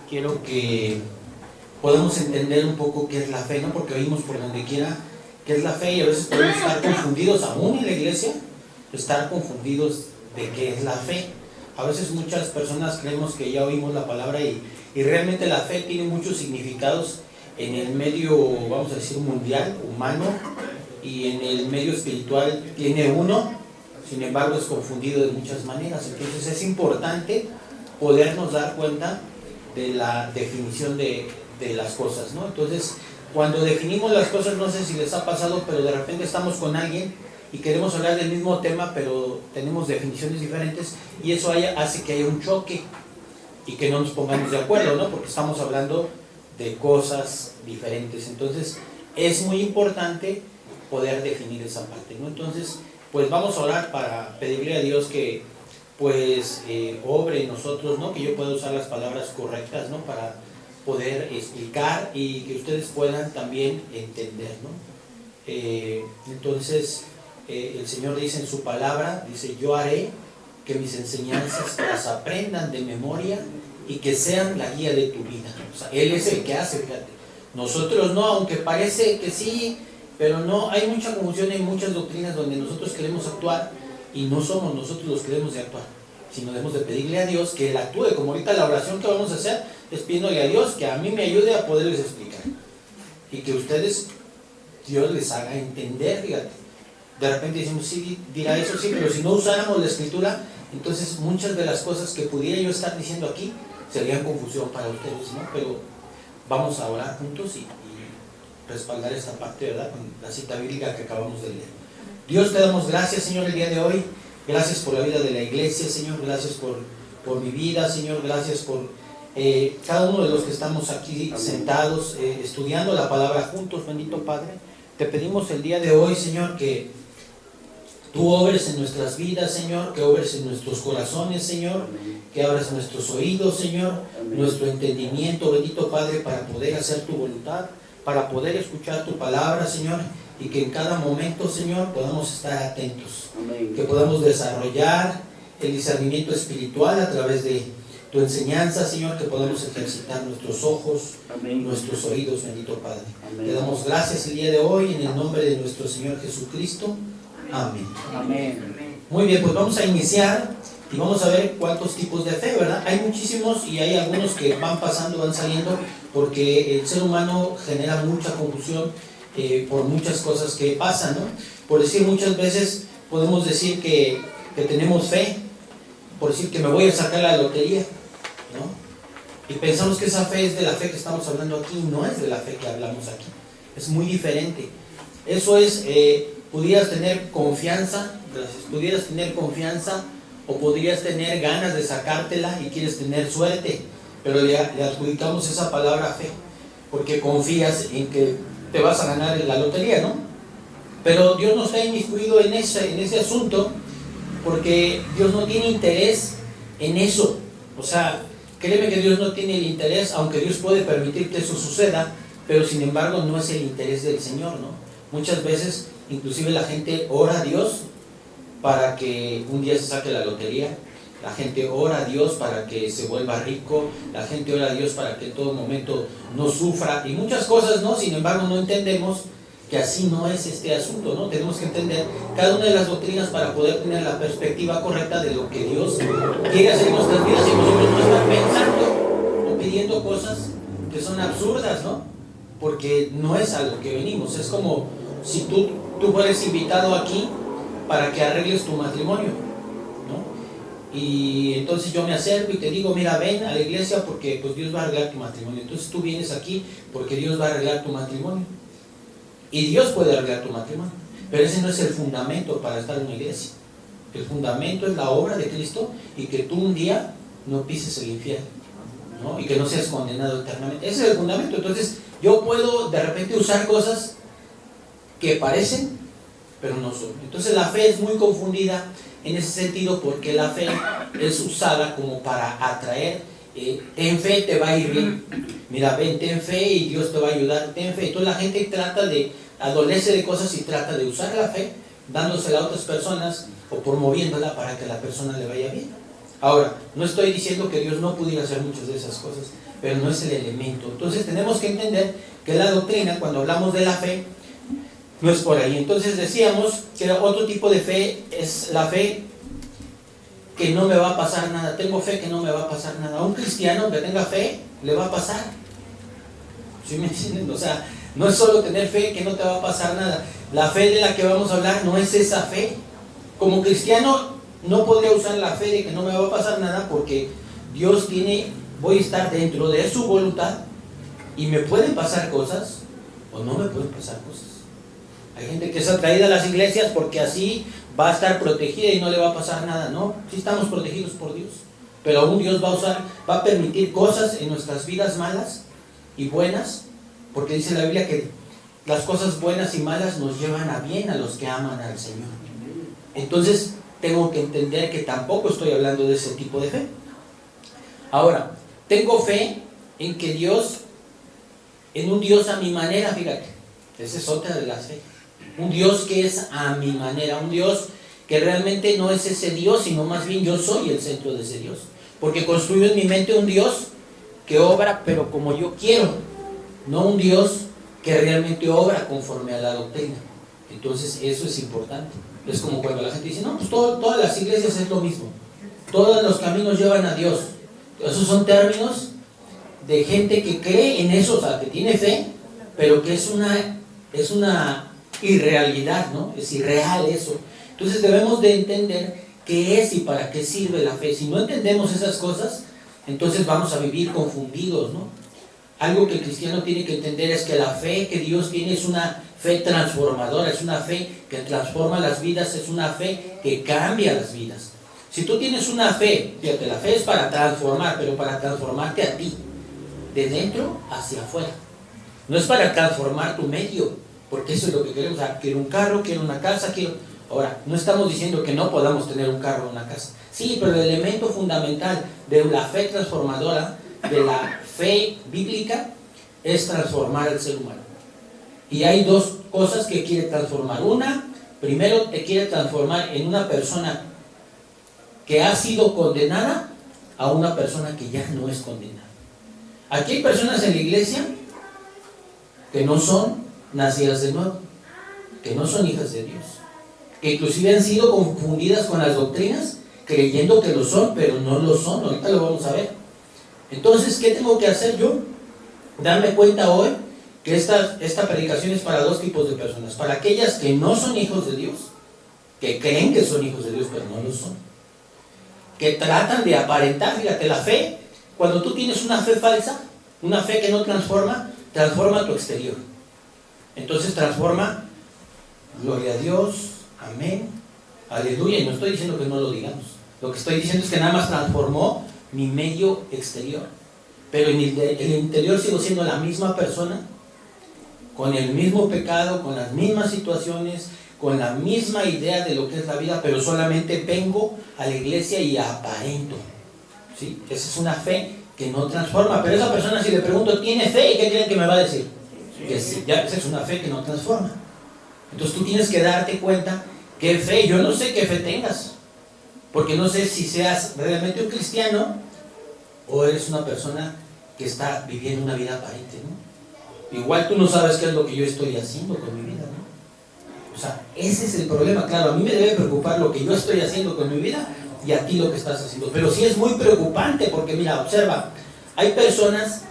quiero que podamos entender un poco qué es la fe, ¿no? Porque oímos por donde quiera qué es la fe y a veces podemos estar confundidos, aún en la iglesia, estar confundidos de qué es la fe. A veces muchas personas creemos que ya oímos la palabra y realmente la fe tiene muchos significados en el medio, vamos a decir, mundial, humano, y en el medio espiritual tiene uno, sin embargo es confundido de muchas maneras. Entonces es importante podernos dar cuenta de la definición de las cosas, ¿no? Entonces, cuando definimos las cosas, no sé si les ha pasado, pero de repente estamos con alguien y queremos hablar del mismo tema, pero tenemos definiciones diferentes, y eso hace que haya un choque y que no nos pongamos de acuerdo, ¿no? Porque estamos hablando de cosas diferentes. Entonces, es muy importante poder definir esa parte, ¿no? Entonces, pues vamos a orar para pedirle a Dios que pues obre en nosotros, ¿no? Que yo pueda usar las palabras correctas, ¿no? Para poder explicar y que ustedes puedan también entender, ¿no? Entonces, el Señor dice en su palabra, dice: yo haré que mis enseñanzas las aprendan de memoria y que sean la guía de tu vida. O sea, Él es el que hace, fíjate. Nosotros no, aunque parece que sí, pero no, hay mucha confusión, hay muchas doctrinas donde nosotros queremos actuar y no somos nosotros los que debemos de actuar, sino debemos de pedirle a Dios que Él actúe, como ahorita la oración que vamos a hacer es pidiéndole a Dios que a mí me ayude a poderles explicar y que ustedes, Dios les haga entender, fíjate. De repente decimos, sí, dirá eso, sí, pero si no usáramos la escritura, entonces muchas de las cosas que pudiera yo estar diciendo aquí serían confusión para ustedes, ¿no? Pero vamos a orar juntos y respaldar esta parte, ¿verdad? Con la cita bíblica que acabamos de leer. Dios, te damos gracias, Señor, el día de hoy. Gracias por la vida de la iglesia, Señor. Gracias por mi vida, Señor. Gracias por cada uno de los que estamos aquí sentados, estudiando la palabra juntos, bendito Padre. Te pedimos el día de hoy, Señor, que tú obres en nuestras vidas, Señor, que obres en nuestros corazones, Señor, que abras nuestros oídos, Señor, nuestro entendimiento, bendito Padre, para poder hacer tu voluntad, para poder escuchar tu palabra, Señor, y que en cada momento, Señor, podamos estar atentos, que podamos desarrollar el discernimiento espiritual a través de tu enseñanza, Señor, que podamos ejercitar nuestros ojos, nuestros oídos, bendito Padre. Te damos gracias el día de hoy en el nombre de nuestro Señor Jesucristo. Amén. Amén. Muy bien, pues vamos a iniciar y vamos a ver cuántos tipos de fe, ¿verdad? Hay muchísimos y hay algunos que van pasando, van saliendo, porque el ser humano genera mucha confusión por muchas cosas que pasan, ¿no? Por decir, muchas veces podemos decir que tenemos fe, por decir que me voy a sacar la lotería, ¿no? Y pensamos que esa fe es de la fe que estamos hablando aquí, no es de la fe que hablamos aquí, es muy diferente. Eso es, pudieras tener confianza, pudieras tener confianza o podrías tener ganas de sacártela y quieres tener suerte, pero le adjudicamos esa palabra fe, porque confías en que te vas a ganar en la lotería, ¿no? Pero Dios no está inmiscuido en ese asunto, porque Dios no tiene interés en eso. O sea, créeme que Dios no tiene el interés, aunque Dios puede permitir que eso suceda, pero sin embargo no es el interés del Señor, ¿no? Muchas veces, inclusive la gente ora a Dios para que un día se saque la lotería, la gente ora a Dios para que se vuelva rico, la gente ora a Dios para que en todo momento no sufra, y muchas cosas, ¿no? Sin embargo no entendemos que así no es este asunto, ¿no? Tenemos que entender cada una de las doctrinas para poder tener la perspectiva correcta de lo que Dios quiere hacer en nuestras vidas, y nosotros no estar pensando o pidiendo cosas que son absurdas, ¿no? Porque no es a lo que venimos. Es como si tú fueres invitado aquí para que arregles tu matrimonio, ¿no? Y entonces yo me acerco y te digo, mira, ven a la iglesia porque pues Dios va a arreglar tu matrimonio. Entonces tú vienes aquí porque Dios va a arreglar tu matrimonio. Y Dios puede arreglar tu matrimonio, pero ese no es el fundamento para estar en una iglesia. El fundamento es la obra de Cristo y que tú un día no pises el infierno, ¿no? Y que no seas condenado eternamente. Ese es el fundamento. Entonces yo puedo de repente usar cosas que parecen, pero no son. Entonces la fe es muy confundida en ese sentido, porque la fe es usada como para atraer. Ten fe, te va a ir bien. Mira, ven, ten fe y Dios te va a ayudar, ten fe. Entonces la gente adolece de cosas y trata de usar la fe, dándosela a otras personas o promoviéndola para que a la persona le vaya bien. Ahora, no estoy diciendo que Dios no pudiera hacer muchas de esas cosas, pero no es el elemento. Entonces tenemos que entender que la doctrina, cuando hablamos de la fe, no es por ahí. Entonces decíamos que otro tipo de fe es la fe que no me va a pasar nada. Tengo fe que no me va a pasar nada. A un cristiano que tenga fe, le va a pasar. ¿Sí me entienden? O sea, no es solo tener fe que no te va a pasar nada. La fe de la que vamos a hablar no es esa fe. Como cristiano no podría usar la fe de que no me va a pasar nada, porque Dios voy a estar dentro de su voluntad y me pueden pasar cosas o no me pueden pasar cosas. Hay gente que es atraída a las iglesias porque así va a estar protegida y no le va a pasar nada. No, sí estamos protegidos por Dios, pero aún Dios va a permitir cosas en nuestras vidas malas y buenas, porque dice la Biblia que las cosas buenas y malas nos llevan a bien a los que aman al Señor. Entonces tengo que entender que tampoco estoy hablando de ese tipo de fe. Ahora, tengo fe en que Dios, en un Dios a mi manera, fíjate, esa es otra de las fe. Un Dios que es a mi manera, un Dios que realmente no es ese Dios, sino más bien yo soy el centro de ese Dios. Porque construyo en mi mente un Dios que obra pero como yo quiero, no un Dios que realmente obra conforme a la doctrina. Entonces eso es importante. Es como cuando la gente dice, no, pues todas las iglesias es lo mismo, todos los caminos llevan a Dios. Esos son términos de gente que cree en eso, o sea, que tiene fe, pero que es una irrealidad, ¿no? Es irreal eso. Entonces debemos de entender qué es y para qué sirve la fe. Si no entendemos esas cosas, entonces vamos a vivir confundidos, ¿no? Algo que el cristiano tiene que entender es que la fe que Dios tiene es una fe transformadora, es una fe que transforma las vidas, es una fe que cambia las vidas. Si tú tienes una fe, fíjate, la fe es para transformar, pero para transformarte a ti, de dentro hacia afuera. No es para transformar tu medio, porque eso es lo que queremos. O sea, quiero un carro, quiero una casa, quiero... Ahora, no estamos diciendo que no podamos tener un carro o una casa. Sí, pero el elemento fundamental de la fe transformadora, de la fe bíblica, es transformar al ser humano. Y hay dos cosas que quiere transformar. Una, primero te quiere transformar en una persona que ha sido condenada a una persona que ya no es condenada. Aquí hay personas en la iglesia que no son nacidas de nuevo, que no son hijas de Dios, que inclusive han sido confundidas con las doctrinas, creyendo que lo son, pero no lo son. Ahorita lo vamos a ver. Entonces, ¿qué tengo que hacer yo? Darme cuenta hoy que esta predicación es para dos tipos de personas. Para aquellas que no son hijos de Dios, que creen que son hijos de Dios, pero no lo son, que tratan de aparentar. Fíjate, la fe, cuando tú tienes una fe falsa, una fe que no transforma, transforma tu exterior. Entonces transforma, gloria a Dios, amén, aleluya. Y no estoy diciendo que no lo digamos, lo que estoy diciendo es que nada más transformó mi medio exterior, pero en el interior sigo siendo la misma persona, con el mismo pecado, con las mismas situaciones, con la misma idea de lo que es la vida, pero solamente vengo a la iglesia y aparento, ¿sí? Esa es una fe que no transforma. Pero esa persona, si le pregunto, ¿tiene fe? ¿Y qué creen que me va a decir? Que sí. Ya, esa es una fe que no transforma. Entonces tú tienes que darte cuenta qué fe. Yo no sé qué fe tengas, porque no sé si seas realmente un cristiano o eres una persona que está viviendo una vida aparente, ¿no? Igual tú no sabes qué es lo que yo estoy haciendo con mi vida, ¿no? O sea, ese es el problema. Claro, a mí me debe preocupar lo que yo estoy haciendo con mi vida y a ti lo que estás haciendo. Pero sí es muy preocupante porque, mira, observa, hay personas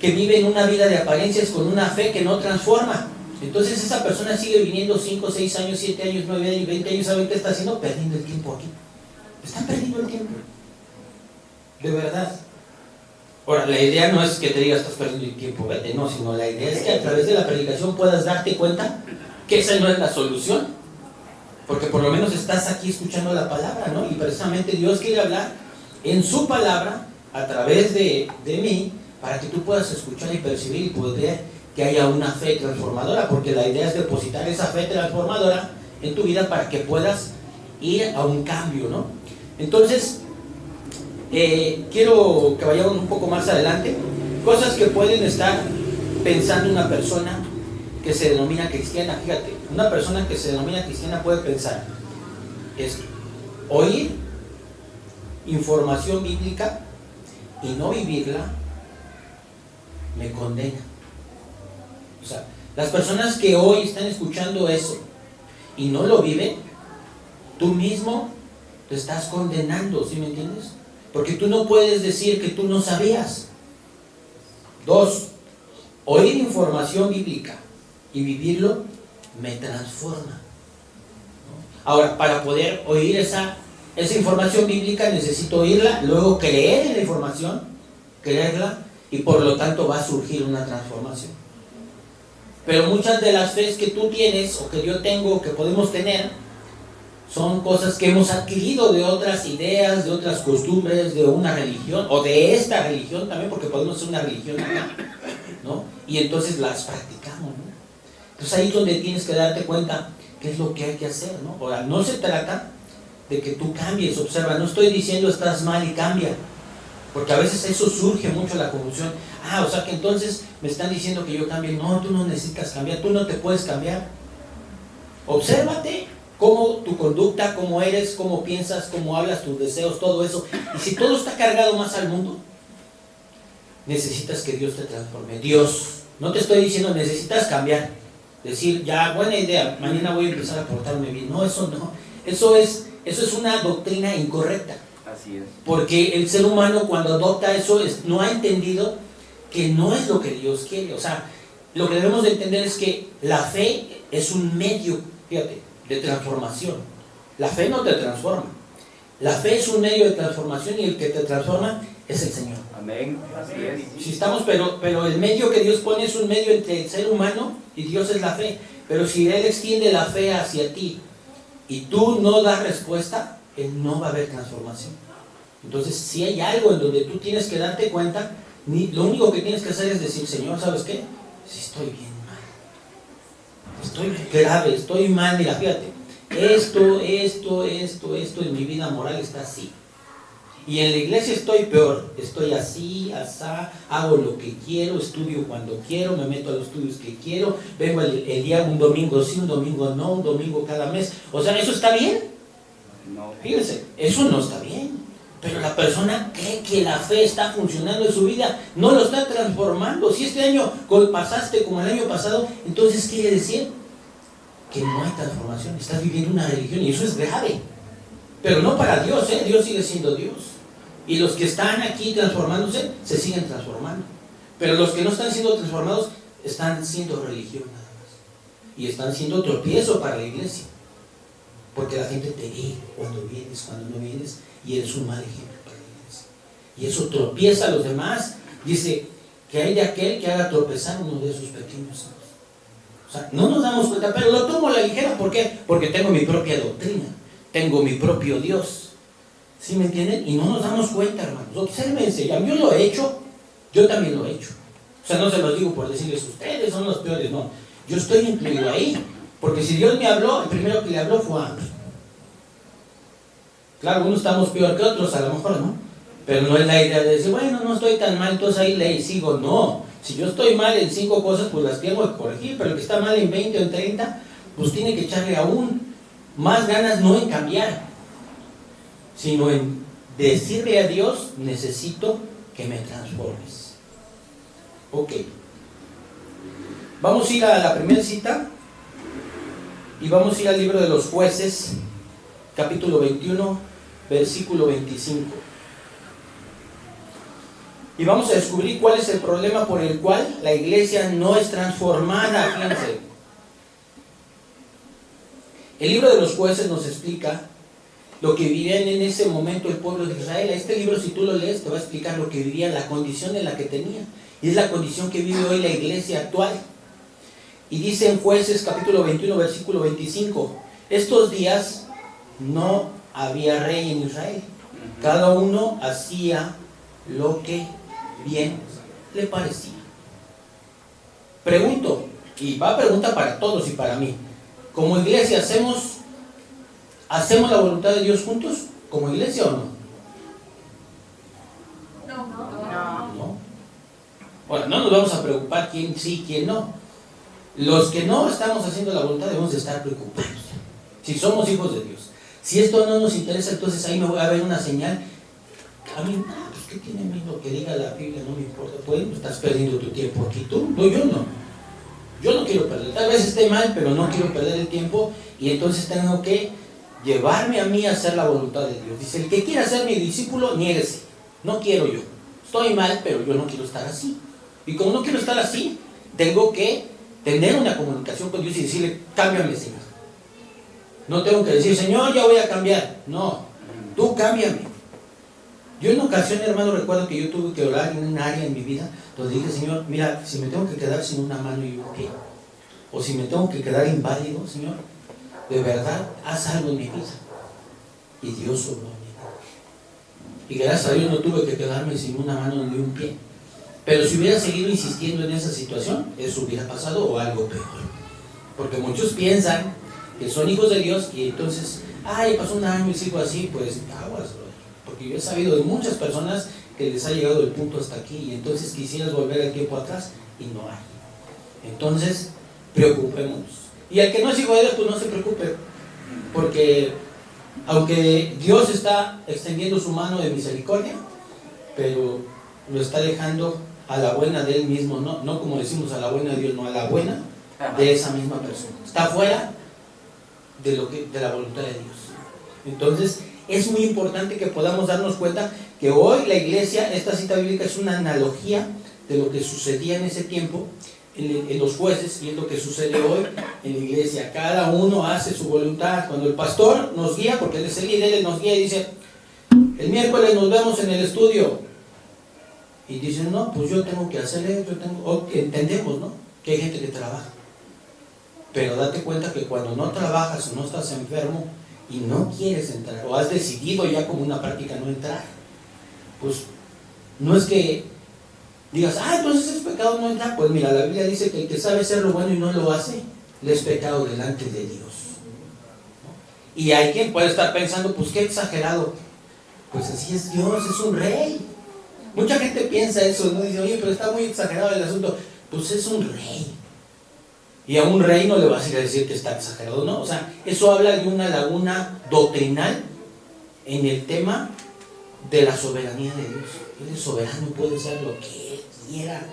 que viven una vida de apariencias con una fe que no transforma. Entonces esa persona sigue viniendo 5, 6 años, 7 años, 9 años, 20 años. ¿Saben qué está haciendo? Perdiendo el tiempo aquí. Están perdiendo el tiempo. De verdad. Ahora, la idea no es que te digas estás perdiendo el tiempo, vete, no, sino la idea es que a través de la predicación puedas darte cuenta que esa no es la solución, porque por lo menos estás aquí escuchando la palabra, ¿no? Y precisamente Dios quiere hablar en su palabra a través de mí, para que tú puedas escuchar y percibir y poder que haya una fe transformadora, porque la idea es depositar esa fe transformadora en tu vida para que puedas ir a un cambio, ¿no? Entonces, quiero que vayamos un poco más adelante. Cosas que pueden estar pensando una persona que se denomina cristiana. Fíjate, una persona que se denomina cristiana puede pensar esto: oír información bíblica y no vivirla, me condena. O sea, las personas que hoy están escuchando eso y no lo viven, tú mismo te estás condenando, ¿sí me entiendes? Porque tú no puedes decir que tú no sabías. 2, oír información bíblica y vivirlo me transforma. Ahora, para poder oír esa información bíblica necesito oírla, luego creer en la información, creerla, y por lo tanto va a surgir una transformación. Pero muchas de las fees que tú tienes, o que yo tengo, o que podemos tener, son cosas que hemos adquirido de otras ideas, de otras costumbres, de una religión, o de esta religión también, porque podemos ser una religión acá, ¿no? Y entonces las practicamos, ¿no? Entonces ahí es donde tienes que darte cuenta qué es lo que hay que hacer, ¿no? Ahora, no se trata de que tú cambies, observa, no estoy diciendo estás mal y cambia, porque a veces eso surge mucho la confusión. O sea que entonces me están diciendo que yo cambie. No, tú no necesitas cambiar, tú no te puedes cambiar. Obsérvate cómo tu conducta, cómo eres, cómo piensas, cómo hablas, tus deseos, todo eso. Y si todo está cargado más al mundo, necesitas que Dios te transforme. Dios, no te estoy diciendo necesitas cambiar, decir, ya, buena idea, mañana voy a empezar a portarme bien. No, eso no, eso es una doctrina incorrecta. Así es. Porque el ser humano cuando adopta eso no ha entendido que no es lo que Dios quiere. O sea, lo que debemos de entender es que la fe es un medio, fíjate, de transformación. La fe no te transforma. La fe es un medio de transformación y el que te transforma es el Señor. Amén. Así es. Si estamos, pero el medio que Dios pone es un medio entre el ser humano y Dios es la fe. Pero si Él extiende la fe hacia ti y tú no das respuesta, no va a haber transformación. Entonces, si hay algo en donde tú tienes que darte cuenta, lo único que tienes que hacer es decir, Señor, ¿sabes qué? Si estoy bien mal, estoy grave, estoy mal, mira, fíjate, esto en mi vida moral está así. Y en la iglesia estoy peor, estoy así, asá, hago lo que quiero, estudio cuando quiero, me meto a los estudios que quiero, vengo el día, un domingo sí, un domingo no, un domingo cada mes. O sea, ¿eso está bien? No. Fíjense, eso no está bien. Pero la persona cree que la fe está funcionando en su vida, no lo está transformando. Si este año pasaste como el año pasado, entonces quiere decir que no hay transformación, estás viviendo una religión y eso es grave. Pero no para Dios, Dios sigue siendo Dios. Y los que están aquí transformándose, se siguen transformando. Pero los que no están siendo transformados, están siendo religión nada más. Y están siendo tropiezo para la iglesia. Porque la gente te ve cuando vienes, cuando no vienes, y eres un mal ejemplo para la iglesia. Y eso tropieza a los demás. Dice que hay de aquel que haga tropezar uno de sus pequeños hijos. O sea, no nos damos cuenta, pero lo tomo a la ligera. ¿Por qué? Porque tengo mi propia doctrina, tengo mi propio Dios. ¿Sí me entienden? Y no nos damos cuenta, hermanos. Obsérvense, yo lo he hecho, yo también lo he hecho. O sea, no se los digo por decirles, ustedes son los peores, no. Yo estoy incluido ahí. Porque si Dios me habló, el primero que le habló fue a mí. Claro, unos estamos peor que otros, a lo mejor, ¿no? Pero no es la idea de decir, bueno, no estoy tan mal, entonces ahí le sigo. No, si yo estoy mal en 5 cosas, pues las tengo que corregir. Pero el que está mal en 20 o en 30, pues tiene que echarle aún más ganas, no en cambiar, sino en decirle a Dios, necesito que me transformes. Ok. Vamos a ir a la primera cita. Y vamos a ir al libro de los Jueces, capítulo 21, versículo 25. Y vamos a descubrir cuál es el problema por el cual la iglesia no es transformada. Fíjense. El libro de los Jueces nos explica lo que vivían en ese momento el pueblo de Israel. Este libro, si tú lo lees, te va a explicar lo que vivía, la condición en la que tenía. Y es la condición que vive hoy la iglesia actual. Y dice en Jueces capítulo 21, versículo 25, estos días no había rey en Israel. Cada uno hacía lo que bien le parecía. Pregunto, y va a pregunta para todos y para mí, como iglesia, ¿hacemos la voluntad de Dios juntos? ¿Como iglesia o no? No. Bueno, no nos vamos a preocupar quién sí, quién no. Los que no estamos haciendo la voluntad debemos de estar preocupados. Si somos hijos de Dios. Si esto no nos interesa, entonces ahí me voy a ver una señal. A mí, pues ¿qué tiene a mí lo que diga la Biblia? No me importa. Pues estás perdiendo tu tiempo aquí tú. No, yo no. Yo no quiero perder. Tal vez esté mal, pero no quiero perder el tiempo. Y entonces tengo que llevarme a mí a hacer la voluntad de Dios. Dice, el que quiera ser mi discípulo, niéguese. No quiero yo. Estoy mal, pero yo no quiero estar así. Y como no quiero estar así, tengo que tener una comunicación con Dios y decirle, cámbiame, Señor. No tengo que decir, Señor, ya voy a cambiar. No, tú cámbiame. Yo en ocasión, hermano, recuerdo que yo tuve que orar en un área en mi vida donde dije, Señor, mira, si me tengo que quedar sin una mano y un pie, o si me tengo que quedar inválido, Señor, de verdad, haz algo en mi vida. Y Dios obró en mi vida. Y gracias a Dios no tuve que quedarme sin una mano ni un pie. Pero si hubiera seguido insistiendo en esa situación, eso hubiera pasado o algo peor. Porque muchos piensan que son hijos de Dios y entonces, ay, pasó un año y sigo así, pues aguas, bro. Porque yo he sabido de muchas personas que les ha llegado el punto hasta aquí y entonces quisieras volver el tiempo atrás y no hay. Entonces, preocupémonos. Y al que no es hijo de Dios, pues no se preocupe, porque aunque Dios está extendiendo su mano de misericordia, pero lo está dejando a la buena de Él mismo, no como decimos a la buena de Dios, no, a la buena de esa misma persona. Está fuera de la voluntad de Dios. Entonces, es muy importante que podamos darnos cuenta que hoy la iglesia, esta cita bíblica es una analogía de lo que sucedía en ese tiempo en los jueces y es lo que sucede hoy en la iglesia. Cada uno hace su voluntad. Cuando el pastor nos guía, porque él es el líder, él nos guía y dice, el miércoles nos vemos en el estudio. Y dicen, no, pues yo tengo que hacer eso, entendemos, ¿no? Que hay gente que trabaja. Pero date cuenta que cuando no trabajas o no estás enfermo y no quieres entrar, o has decidido ya como una práctica no entrar, pues no es que digas, entonces es pecado no entrar. Pues mira, la Biblia dice que el que sabe hacer lo bueno y no lo hace, le es pecado delante de Dios, ¿no? Y hay quien puede estar pensando, pues qué exagerado. Pues así es Dios, es un rey. Mucha gente piensa eso, ¿no? Dice, oye, pero está muy exagerado el asunto. Pues es un rey. Y a un rey no le vas a ir a decir que está exagerado, ¿no? O sea, eso habla de una laguna doctrinal en el tema de la soberanía de Dios. Él es soberano, puede hacer lo que Él quiera.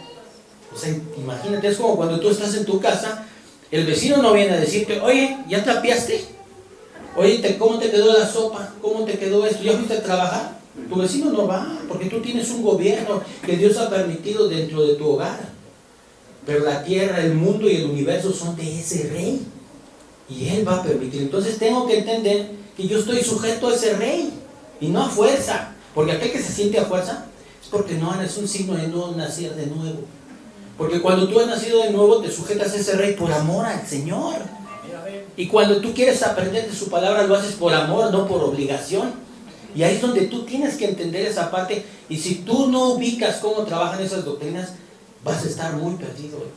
O sea, imagínate, es como cuando tú estás en tu casa, el vecino no viene a decirte, oye, ¿ya trapeaste? Oye, ¿cómo te quedó la sopa? ¿Cómo te quedó esto? ¿Ya fuiste a trabajar? Tu vecino no va, porque tú tienes un gobierno que Dios ha permitido dentro de tu hogar. Pero la tierra, el mundo y el universo son de ese rey. Y Él va a permitir. Entonces tengo que entender que yo estoy sujeto a ese rey. Y no a fuerza. Porque aquel que se siente a fuerza es porque no es un signo de no nacer de nuevo. Porque cuando tú has nacido de nuevo te sujetas a ese rey por amor al Señor. Y cuando tú quieres aprender de su palabra lo haces por amor, no por obligación. Y ahí es donde tú tienes que entender esa parte. Y si tú no ubicas cómo trabajan esas doctrinas, vas a estar muy perdido, hermano.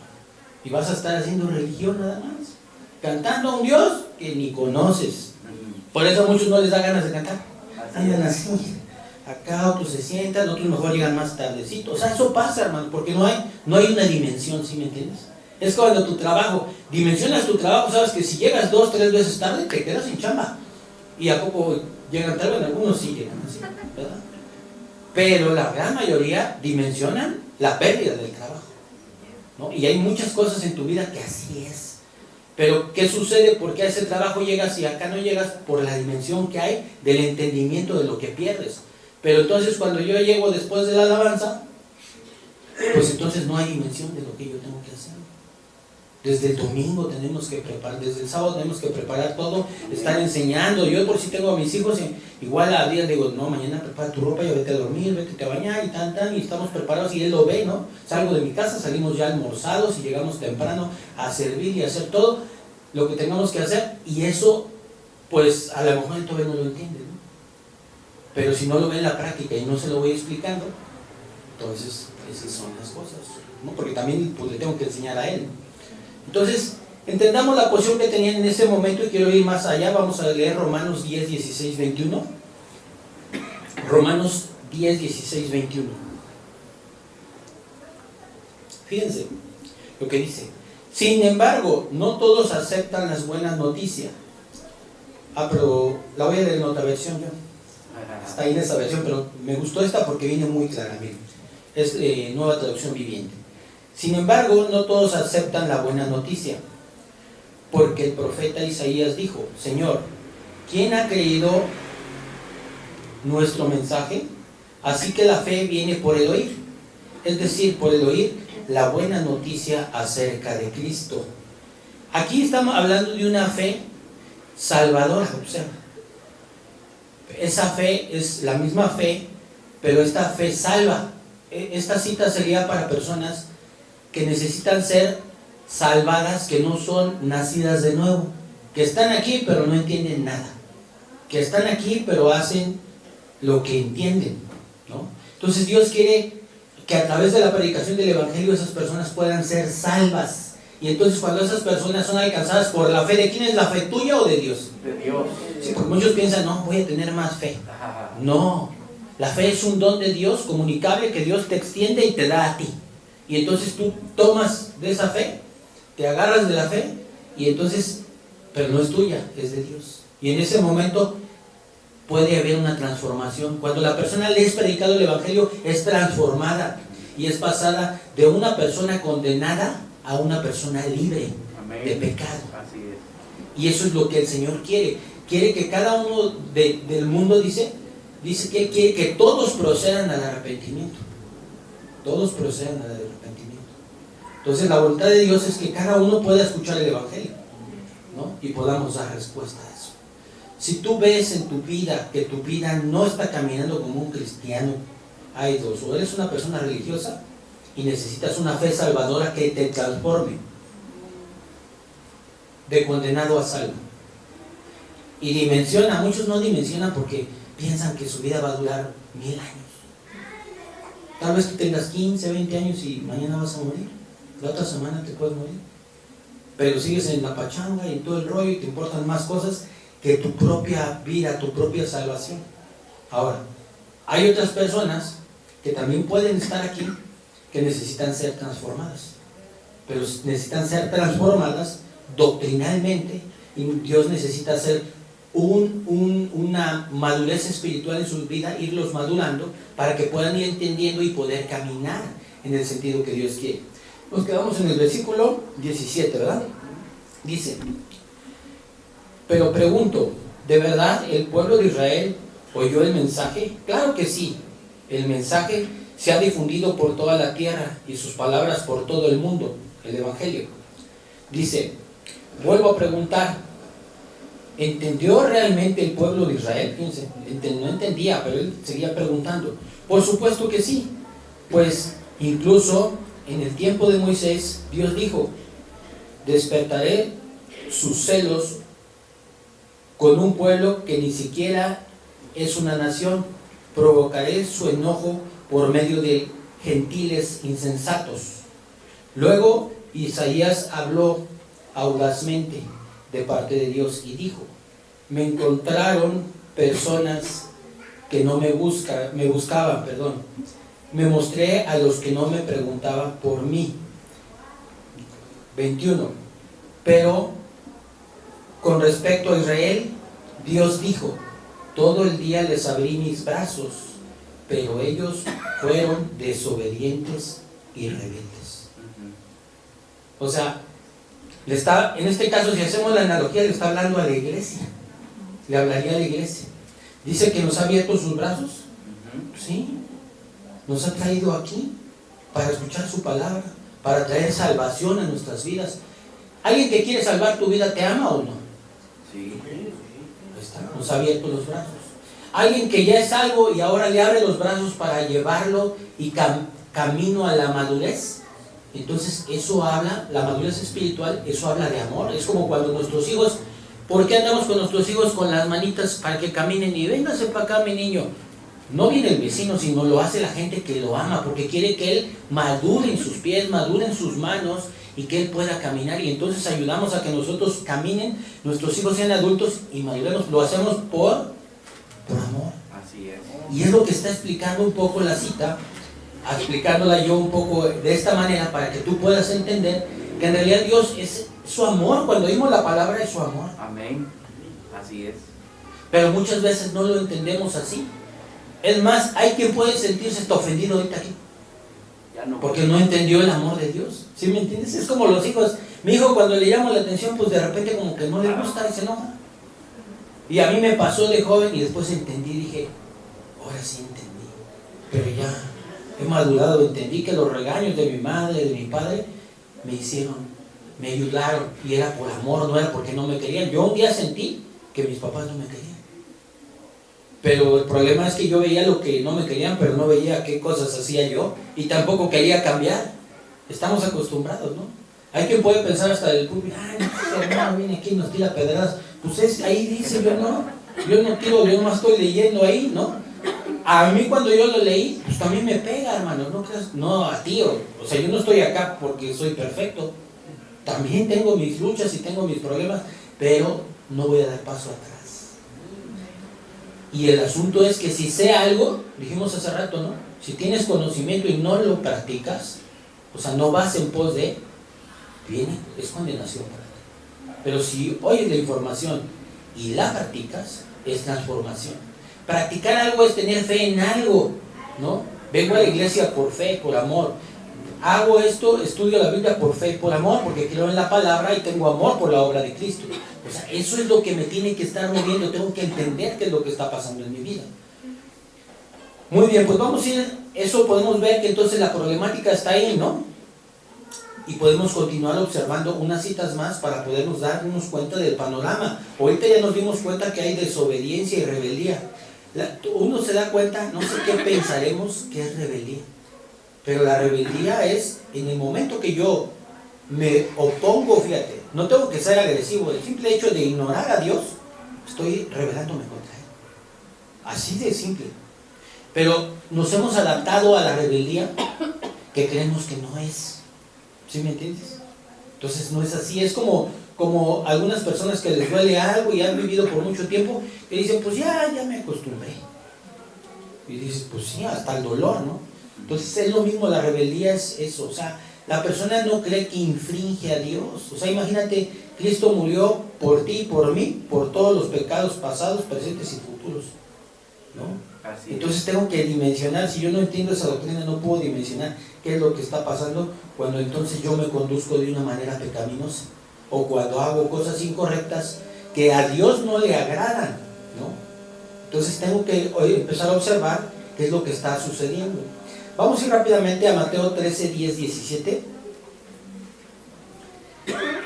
Y vas a estar haciendo religión nada más. Cantando a un Dios que ni conoces. Por eso a muchos no les da ganas de cantar. Andan así. Acá otros se sientan, otros mejor llegan más tardecito. O sea, eso pasa, hermano, porque no hay una dimensión, ¿sí me entiendes? Es cuando tu trabajo, dimensionas tu trabajo, sabes que si llegas 2, 3 veces tarde, te quedas sin chamba. Y a poco llegan tarde, en algunos sí llegan así, ¿verdad? Pero la gran mayoría dimensionan la pérdida del trabajo, ¿no? Y hay muchas cosas en tu vida que así es. Pero ¿qué sucede? ¿Por qué a ese trabajo llegas y acá no llegas? Por la dimensión que hay del entendimiento de lo que pierdes. Pero entonces cuando yo llego después de la alabanza, pues entonces no hay dimensión de lo que yo tengo que hacer. Desde el domingo tenemos que preparar, desde el sábado tenemos que preparar todo, estar enseñando. Yo por si tengo a mis hijos, igual a días digo, no, mañana prepara tu ropa, ya vete a dormir, vete a bañar y y estamos preparados y él lo ve, ¿no? Salgo de mi casa, salimos ya almorzados y llegamos temprano a servir y a hacer todo lo que tengamos que hacer y eso, pues a lo mejor él todavía no lo entiende, ¿no? Pero si no lo ve en la práctica y no se lo voy explicando, entonces esas son las cosas, ¿no? Porque también pues, le tengo que enseñar a él, ¿no? Entonces, entendamos la posición que tenían en ese momento y quiero ir más allá. Vamos a leer Romanos 10, 16, 21. Romanos 10, 16, 21. Fíjense lo que dice. Sin embargo, no todos aceptan las buenas noticias. Pero la voy a leer en otra versión yo. Está ahí en esa versión, pero me gustó esta porque viene muy clara, miren. Es Nueva Traducción Viviente. Sin embargo, no todos aceptan la buena noticia, porque el profeta Isaías dijo: Señor, ¿quién ha creído nuestro mensaje? Así que la fe viene por el oír, es decir, por el oír la buena noticia acerca de Cristo. Aquí estamos hablando de una fe salvadora, observa. Esa fe es la misma fe, pero esta fe salva. Esta cita sería para personas que necesitan ser salvadas, que no son nacidas de nuevo, que están aquí pero no entienden nada, que están aquí pero hacen lo que entienden, ¿no? Entonces Dios quiere que a través de la predicación del Evangelio esas personas puedan ser salvas. Y entonces cuando esas personas son alcanzadas por la fe, ¿de quién es la fe? ¿Tuya o de Dios? De Dios. Sí, porque muchos piensan, no, voy a tener más fe. No, la fe es un don de Dios comunicable que Dios te extiende y te da a ti. Y entonces tú tomas de esa fe, te agarras de la fe, y entonces, pero no es tuya, es de Dios. Y en ese momento puede haber una transformación. Cuando la persona le es predicado el Evangelio, es transformada y es pasada de una persona condenada a una persona libre. Amén. De pecado. Así es. Y eso es lo que el Señor quiere. Quiere que cada uno del mundo, dice que quiere que todos procedan al arrepentimiento. Todos procedan al arrepentimiento. Entonces la voluntad de Dios es que cada uno pueda escuchar el Evangelio, ¿no? Y podamos dar respuesta a eso. Si tú ves en tu vida que tu vida no está caminando como un cristiano, hay dos: o eres una persona religiosa y necesitas una fe salvadora que te transforme de condenado a salvo, y dimensiona. Muchos no dimensionan porque piensan que su vida va a durar 1000 años. Tal vez tú tengas 15, 20 años y mañana vas a morir, la otra semana te puedes morir, pero sigues en la pachanga y en todo el rollo y te importan más cosas que tu propia vida, tu propia salvación. Ahora, hay otras personas que también pueden estar aquí, que necesitan ser transformadas, pero necesitan ser transformadas doctrinalmente, y Dios necesita hacer una madurez espiritual en su vida, irlos madurando para que puedan ir entendiendo y poder caminar en el sentido que Dios quiere. Nos quedamos en el versículo 17, ¿verdad? Dice: pero pregunto, ¿de verdad el pueblo de Israel oyó el mensaje? Claro que sí, el mensaje se ha difundido por toda la tierra y sus palabras por todo el mundo, el Evangelio. Dice: vuelvo a preguntar, ¿entendió realmente el pueblo de Israel? Fíjense, no entendía, pero él seguía preguntando. Por supuesto que sí, pues incluso en el tiempo de Moisés, Dios dijo: despertaré sus celos con un pueblo que ni siquiera es una nación, provocaré su enojo por medio de gentiles insensatos. Luego Isaías habló audazmente de parte de Dios y dijo: me encontraron personas que no me buscaban, me mostré a los que no me preguntaban por mí. 21. Pero con respecto a Israel, Dios dijo: todo el día les abrí mis brazos, pero ellos fueron desobedientes y rebeldes. O sea, en este caso, si hacemos la analogía, le está hablando a la iglesia, le hablaría a la iglesia. Dice que nos ha abierto sus brazos, sí, nos ha traído aquí para escuchar su palabra, para traer salvación a nuestras vidas. ¿Alguien que quiere salvar tu vida te ama o no? Sí. Ahí está, nos ha abierto los brazos. Alguien que ya es salvo y ahora le abre los brazos para llevarlo y camino a la madurez. Entonces eso habla, la madurez espiritual, eso habla de amor. Es como cuando nuestros hijos, ¿por qué andamos con nuestros hijos con las manitas para que caminen? Y véngase para acá, mi niño. No viene el vecino, sino lo hace la gente que lo ama, porque quiere que él madure en sus pies, madure en sus manos, y que él pueda caminar. Y entonces ayudamos a que nosotros caminen, nuestros hijos sean adultos y maduremos. Lo hacemos por amor. Así es. Y es lo que está explicando un poco la cita, explicándola yo un poco de esta manera para que tú puedas entender que en realidad Dios es su amor. Cuando oímos la palabra, es su amor. Amén. Así es. Pero muchas veces no lo entendemos así. Es más, hay quien puede sentirse hasta ofendido ahorita aquí, Ya no. porque no entendió el amor de Dios. ¿Sí me entiendes? Es como los hijos. Mi hijo, cuando le llamo la atención, pues de repente como que no le gusta y se enoja. Y a mí me pasó de joven y después entendí, dije, ahora sí entendí. Pero ya he madurado, entendí que los regaños de mi madre, de mi padre, me ayudaron. Y era por amor, no era porque no me querían. Yo un día sentí que mis papás no me querían. Pero el problema es que yo veía lo que no me querían, pero no veía qué cosas hacía yo. Y tampoco quería cambiar. Estamos acostumbrados, ¿no? Hay quien puede pensar hasta del público, ay, este hermano viene aquí y nos tira pedradas. Pues ahí dice, yo no tiro, yo nomás estoy leyendo ahí, ¿no? A mí cuando yo lo leí, pues también me pega, hermano, no creas, no a ti, o sea, yo no estoy acá porque soy perfecto. También tengo mis luchas y tengo mis problemas, pero no voy a dar paso atrás. Y el asunto es que si sé algo, dijimos hace rato, ¿no? Si tienes conocimiento y no lo practicas, o sea, no vas en pos de, es condenación para ti. Pero si oyes la información y la practicas, es transformación. Practicar algo es tener fe en algo, ¿no? Vengo a la iglesia por fe, por amor. Hago esto, estudio la Biblia por fe y por amor, porque creo en la palabra y tengo amor por la obra de Cristo. O sea, eso es lo que me tiene que estar moviendo, tengo que entender qué es lo que está pasando en mi vida. Muy bien, pues vamos a ir, eso podemos ver que entonces la problemática está ahí, ¿no? Y podemos continuar observando unas citas más para podernos darnos cuenta del panorama. Ahorita ya nos dimos cuenta que hay desobediencia y rebeldía. Uno se da cuenta, no sé qué pensaremos que es rebeldía, pero la rebeldía es en el momento que yo me opongo, fíjate, no tengo que ser agresivo, el simple hecho de ignorar a Dios, estoy rebelándome contra Él. Así de simple. Pero nos hemos adaptado a la rebeldía que creemos que no es. ¿Sí me entiendes? Entonces no es así, es como algunas personas que les duele algo y han vivido por mucho tiempo, que dicen, pues ya me acostumbré. Y dices, pues sí, hasta el dolor, ¿no? Entonces es lo mismo, la rebeldía es eso, o sea, la persona no cree que infringe a Dios. O sea, imagínate, Cristo murió por ti y por mí, por todos los pecados pasados, presentes y futuros, ¿no? Entonces tengo que dimensionar, si yo no entiendo esa doctrina, no puedo dimensionar qué es lo que está pasando cuando entonces yo me conduzco de una manera pecaminosa, o cuando hago cosas incorrectas que a Dios no le agradan, ¿no? Entonces tengo que empezar a observar qué es lo que está sucediendo. Vamos a ir rápidamente a Mateo 13, 10, 17.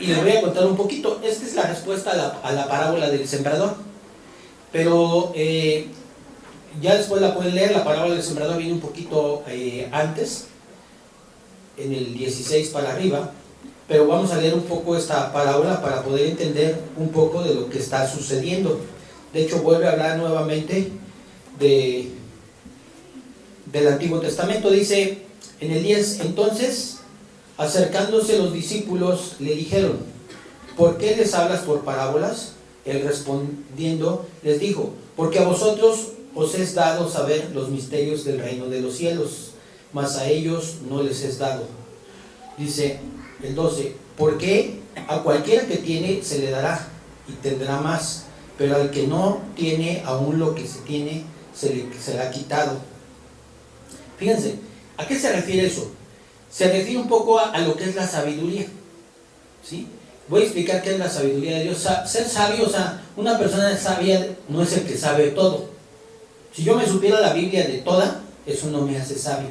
Y les voy a contar un poquito. Esta es la respuesta a la parábola del sembrador. Pero ya después la pueden leer. La parábola del sembrador viene un poquito antes, en el 16 para arriba. Pero vamos a leer un poco esta parábola para poder entender un poco de lo que está sucediendo. De hecho, vuelve a hablar nuevamente del Antiguo Testamento. Dice en el 10, entonces, acercándose los discípulos, le dijeron, ¿por qué les hablas por parábolas? Él respondiendo, les dijo, porque a vosotros os es dado saber los misterios del reino de los cielos, mas a ellos no les es dado. Dice el 12, porque a cualquiera que tiene se le dará y tendrá más, pero al que no tiene, aún lo que se tiene se le será quitado. Fíjense, ¿a qué se refiere eso? Se refiere un poco a lo que es la sabiduría, ¿sí? Voy a explicar qué es la sabiduría de Dios. Ser sabio, o sea, una persona sabia no es el que sabe todo. Si yo me supiera la Biblia de toda, eso no me hace sabio,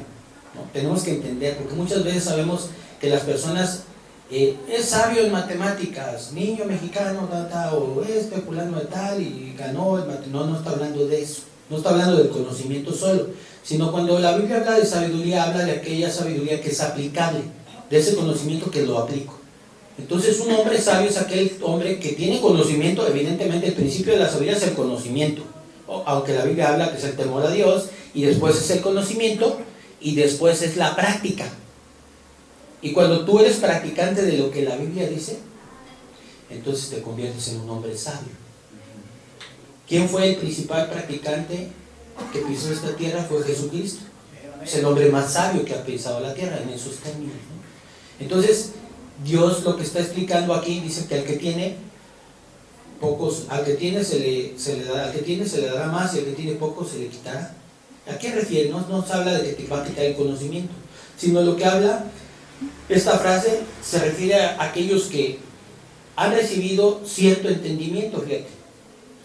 ¿no? Tenemos que entender, porque muchas veces sabemos que las personas, es sabio en matemáticas, niño mexicano, o es fulano de tal y ganó el matemático. No está hablando de eso, no está hablando del conocimiento solo, sino cuando la Biblia habla de sabiduría, habla de aquella sabiduría que es aplicable, de ese conocimiento que lo aplico. Entonces un hombre sabio es aquel hombre que tiene conocimiento. Evidentemente el principio de la sabiduría es el conocimiento, aunque la Biblia habla que es el temor a Dios, y después es el conocimiento, y después es la práctica. Y cuando tú eres practicante de lo que la Biblia dice, entonces te conviertes en un hombre sabio. ¿Quién fue el principal practicante que pisó esta tierra? Fue Jesucristo. Es el hombre más sabio que ha pisado la tierra en esos términos, ¿no? Entonces Dios lo que está explicando aquí, dice que el que tiene pocos, al que tiene se le dará, al que tiene se le dará más y al que tiene poco se le quitará. ¿A qué refiere? No se habla de que te va a quitar el conocimiento, sino lo que habla, esta frase se refiere a aquellos que han recibido cierto entendimiento, fíjate.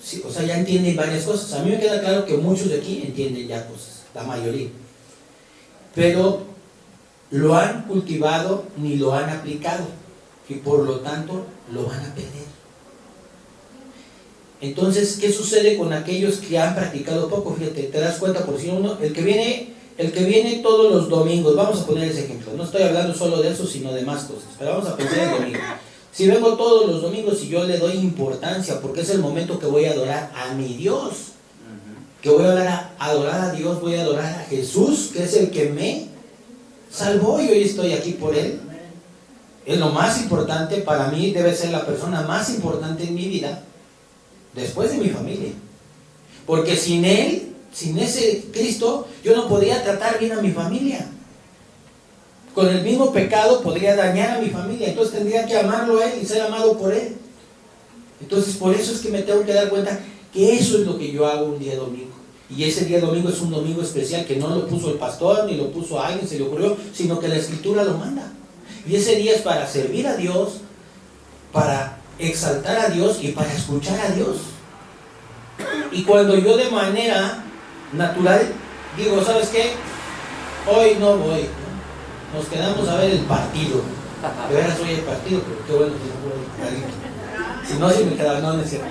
Sí, o sea, ya entienden varias cosas. A mí me queda claro que muchos de aquí entienden ya cosas, la mayoría. Pero lo han cultivado ni lo han aplicado y por lo tanto lo van a perder. Entonces, ¿qué sucede con aquellos que han practicado poco? Fíjate, te das cuenta, por si uno, el que viene todos los domingos, vamos a poner ese ejemplo, no estoy hablando solo de eso, sino de más cosas, pero vamos a pensar el domingo. Si vengo todos los domingos y yo le doy importancia, porque es el momento que voy a adorar a mi Dios, que voy a adorar a Dios, voy a adorar a Jesús, que es el que me salvó y hoy estoy aquí por Él. Es lo más importante, para mí debe ser la persona más importante en mi vida, después de mi familia. Porque sin Él, sin ese Cristo, yo no podría tratar bien a mi familia. Con el mismo pecado podría dañar a mi familia, entonces tendría que amarlo a Él y ser amado por Él. Entonces por eso es que me tengo que dar cuenta que eso es lo que yo hago un día domingo. Y ese día domingo es un domingo especial que no lo puso el pastor, ni lo puso a alguien, se le ocurrió, sino que la Escritura lo manda. Y ese día es para servir a Dios, para exaltar a Dios y para escuchar a Dios. Y cuando yo de manera natural digo, ¿sabes qué? Hoy no voy, ¿no? Nos quedamos a ver el partido. De veras hoy el partido, pero qué bueno que no voy. Si no, si me quedaba, no es cierto.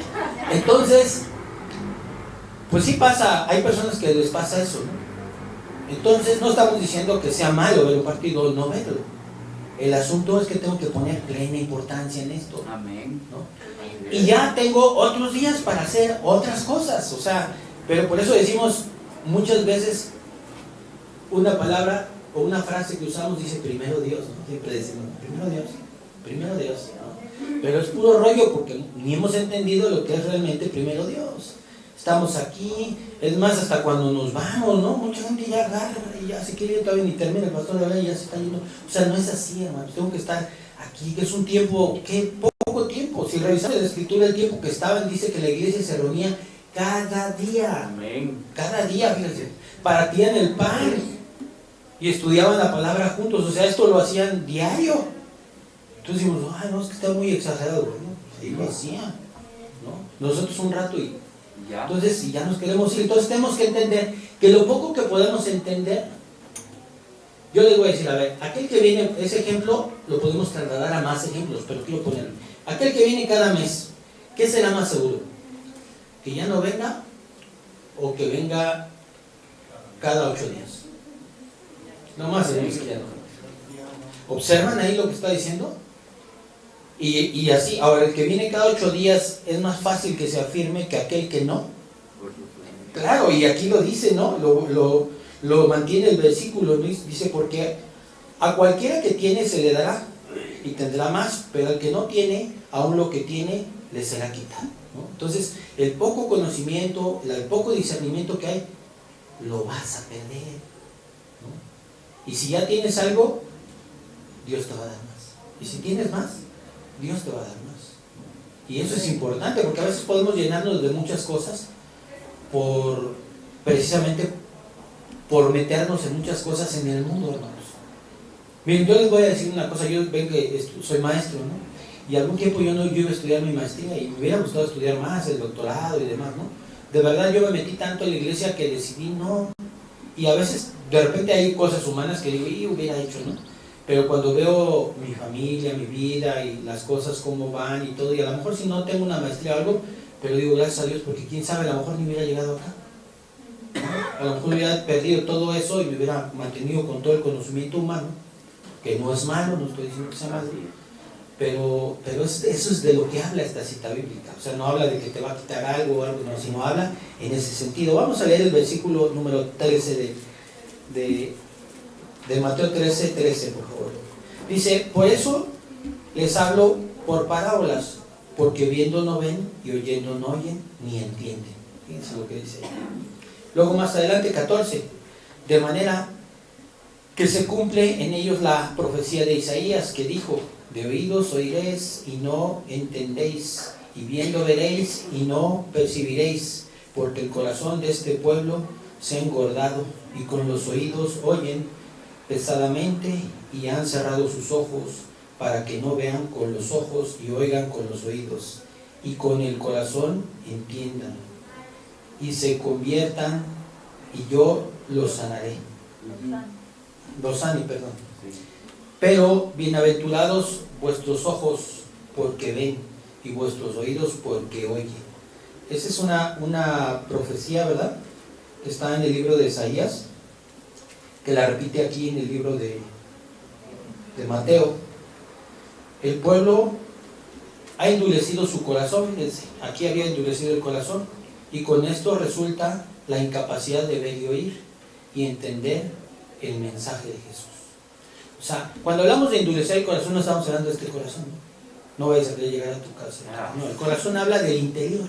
Entonces, pues sí pasa, hay personas que les pasa eso, ¿no? Entonces no estamos diciendo que sea malo ver un partido o no verlo. El asunto es que tengo que poner plena importancia en esto. Amén. ¿No? Y ya tengo otros días para hacer otras cosas, o sea, pero por eso decimos muchas veces una palabra o una frase que usamos dice primero Dios, ¿no? Siempre decimos primero Dios, ¿no? Pero es puro rollo porque ni hemos entendido lo que es realmente primero Dios. Estamos aquí, es más, hasta cuando nos vamos, ¿no? Mucha gente ya agarra y ya se quiere ir, todavía ni termina el pastor de hablar y ya se está yendo. O sea, no es así, hermanos, tengo que estar aquí, que es un tiempo, que poco tiempo. Si revisamos la Escritura, el tiempo que estaban, dice que la iglesia se reunía cada día. Amén. Cada día, fíjense, partían el pan y estudiaban la palabra juntos, o sea, esto lo hacían diario. Entonces decimos, ay, no, es que está muy exagerado, ¿no? Ahí lo hacían, ¿no? Nosotros un rato y Ya. entonces, si ya nos queremos ir, entonces tenemos que entender que lo poco que podemos entender, yo les voy a decir, a ver, aquel que viene, ese ejemplo lo podemos trasladar a más ejemplos, pero quiero ponerlo. Aquel que viene cada mes, ¿qué será más seguro? ¿Que ya no venga o que venga cada 8 días? No más tenemos que ya no. ¿Observan ahí lo que está diciendo? Y así, ahora el que viene cada 8 días es más fácil que se afirme que aquel que no. Claro, y aquí lo dice, ¿no? Lo mantiene el versículo, ¿no? Dice, porque a cualquiera que tiene se le dará y tendrá más, pero al que no tiene, aún lo que tiene le será quitado, ¿no? Entonces, el poco conocimiento, el poco discernimiento que hay, lo vas a perder, ¿no? Y si ya tienes algo, Dios te va a dar más. Y si tienes más, Dios te va a dar más. Y eso es importante, porque a veces podemos llenarnos de muchas cosas precisamente por meternos en muchas cosas en el mundo, hermanos. Miren, yo les voy a decir una cosa, yo ven que soy maestro, ¿no? Y algún tiempo yo iba a estudiar mi maestría y me hubiera gustado estudiar más, el doctorado y demás, ¿no? De verdad yo me metí tanto en la iglesia que decidí no. Y a veces, de repente hay cosas humanas que digo, y hubiera hecho, ¿no? Pero cuando veo mi familia, mi vida y las cosas cómo van y todo, y a lo mejor si no tengo una maestría o algo, pero digo gracias a Dios porque quién sabe, a lo mejor ni hubiera llegado acá, ¿no? A lo mejor hubiera perdido todo eso y me hubiera mantenido con todo el conocimiento humano, que no es malo, no estoy diciendo que sea malo, pero eso es de lo que habla esta cita bíblica. O sea, no habla de que te va a quitar algo o algo, no, sino habla en ese sentido. Vamos a leer el versículo número 13 de Mateo 13, por favor. Dice, por eso les hablo por parábolas, porque viendo no ven y oyendo no oyen ni entienden. Fíjense lo que dice. Luego más adelante 14, de manera que se cumple en ellos la profecía de Isaías que dijo, de oídos oiréis y no entendéis, y viendo veréis y no percibiréis, porque el corazón de este pueblo se ha engordado, y con los oídos oyen pesadamente, y han cerrado sus ojos, para que no vean con los ojos y oigan con los oídos, y con el corazón entiendan, y se conviertan, y yo los sanaré. Los sane, perdón. Pero bienaventurados vuestros ojos porque ven, y vuestros oídos porque oyen. Esa es una profecía, ¿verdad? Que está en el libro de Isaías, que la repite aquí en el libro de Mateo. El pueblo ha endurecido su corazón, fíjense, aquí había endurecido el corazón, y con esto resulta la incapacidad de ver y oír y entender el mensaje de Jesús. O sea, cuando hablamos de endurecer el corazón, no estamos hablando de este corazón, no vayas a querer llegar a tu casa. No, el corazón habla del interior,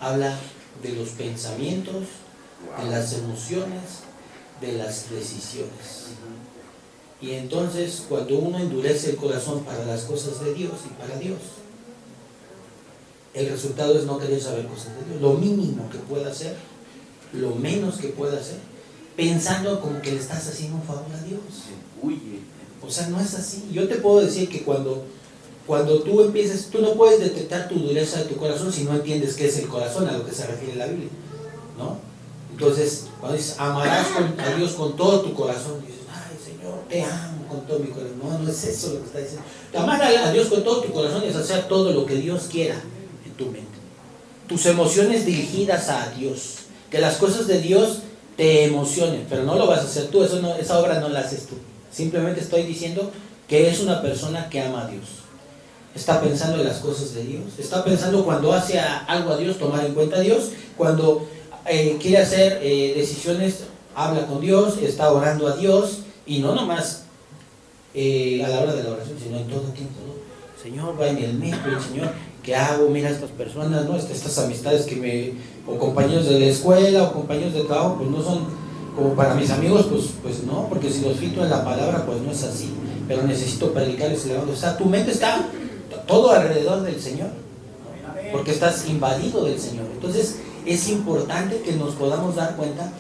habla de los pensamientos, de las emociones, de las decisiones. Y entonces, cuando uno endurece el corazón para las cosas de Dios y para Dios, el resultado es no querer saber cosas de Dios. Lo mínimo que pueda hacer, lo menos que pueda hacer, pensando como que le estás haciendo un favor a Dios. O sea, no es así. Yo te puedo decir que cuando tú empiezas, tú no puedes detectar tu dureza de tu corazón si no entiendes qué es el corazón, a lo que se refiere la Biblia, ¿no? Entonces, cuando dices, amarás a Dios con todo tu corazón, dices, ay Señor, te amo con todo mi corazón. No, no es eso lo que está diciendo. Amar a Dios con todo tu corazón es hacer todo lo que Dios quiera en tu mente. Tus emociones dirigidas a Dios, que las cosas de Dios te emocionen, pero no lo vas a hacer tú, esa obra no la haces tú. Simplemente estoy diciendo que es una persona que ama a Dios. Está pensando en las cosas de Dios, está pensando cuando hace algo a Dios, tomar en cuenta a Dios, cuando quiere hacer decisiones, habla con Dios, está orando a Dios, y no nomás a la hora de la oración, sino en todo tiempo, ¿no? Señor, va en el metro, Señor, ¿qué hago? Mira a estas personas, ¿no? Estas amistades o compañeros de la escuela, o compañeros de trabajo, pues no son como para mis amigos, pues no, porque si los filtro en la palabra, pues no es así, pero necesito predicarles el evangelio. O sea, tu mente está todo alrededor del Señor, porque estás invadido del Señor. Entonces es importante que nos podamos dar cuenta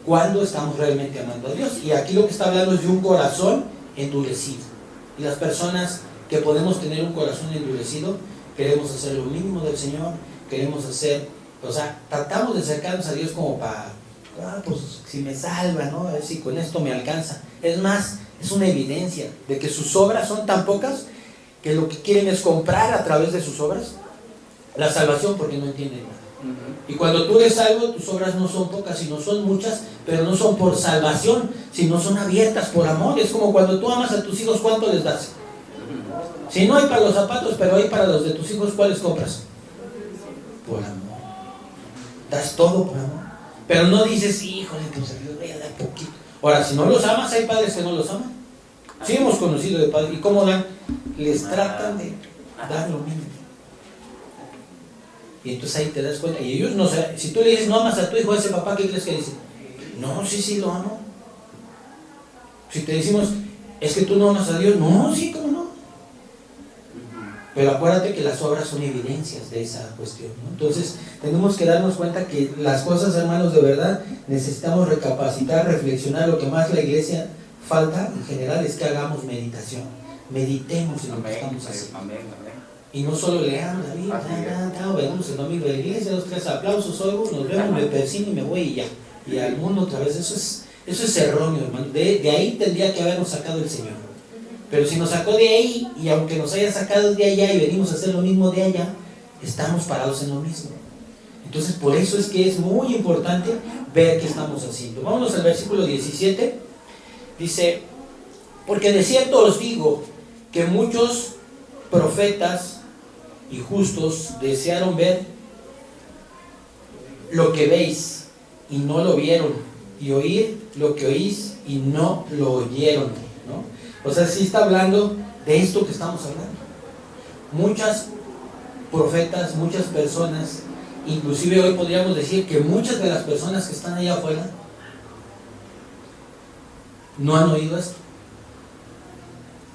cuando estamos realmente amando a Dios. Y aquí lo que está hablando es de un corazón endurecido. Y las personas que podemos tener un corazón endurecido, queremos hacer lo mínimo del Señor, queremos hacer, o sea, tratamos de acercarnos a Dios como para, pues si me salva, ¿no? A ver si con esto me alcanza. Es más, es una evidencia de que sus obras son tan pocas que lo que quieren es comprar a través de sus obras la salvación, porque no entienden nada. Y cuando tú eres salvo, tus obras no son pocas, sino son muchas, pero no son por salvación, sino son abiertas por amor. Es como cuando tú amas a tus hijos, ¿cuánto les das? Si no hay para los zapatos, pero hay para los de tus hijos, ¿cuáles compras? Por amor. Das todo por amor. Pero no dices, híjole, pues les voy a dar poquito. Ahora, si no los amas, hay padres que no los aman. Sí hemos conocido de padres. ¿Y cómo dan? Les tratan de dar lo mínimo. Y entonces ahí te das cuenta. Y ellos no sé, si tú le dices no amas a tu hijo, a ese papá, ¿qué crees que dice? No, sí lo amo. Si te decimos, es que tú no amas a Dios, no, sí, ¿cómo no? Pero acuérdate que las obras son evidencias de esa cuestión, ¿no? Entonces tenemos que darnos cuenta que las cosas, hermanos, de verdad necesitamos recapacitar, reflexionar. Lo que más la iglesia falta en general es que hagamos meditación. Meditemos en lo que estamos haciendo. Y no solo leamos la Biblia, venimos el domingo de la iglesia, 2, 3 aplausos, oigo, nos vemos, me persino y me voy y ya. Y al mundo otra vez. Eso es erróneo, hermano. De ahí tendría que habernos sacado el Señor. Pero si nos sacó de ahí, y aunque nos haya sacado de allá y venimos a hacer lo mismo de allá, estamos parados en lo mismo. Entonces por eso es que es muy importante ver qué estamos haciendo. Vámonos al versículo 17. Dice, porque de cierto os digo que muchos profetas y justos desearon ver lo que veis y no lo vieron, y oír lo que oís y no lo oyeron, ¿no? O sea, sí está hablando de esto que estamos hablando. Muchas profetas, muchas personas, inclusive hoy podríamos decir que muchas de las personas que están allá afuera no han oído esto,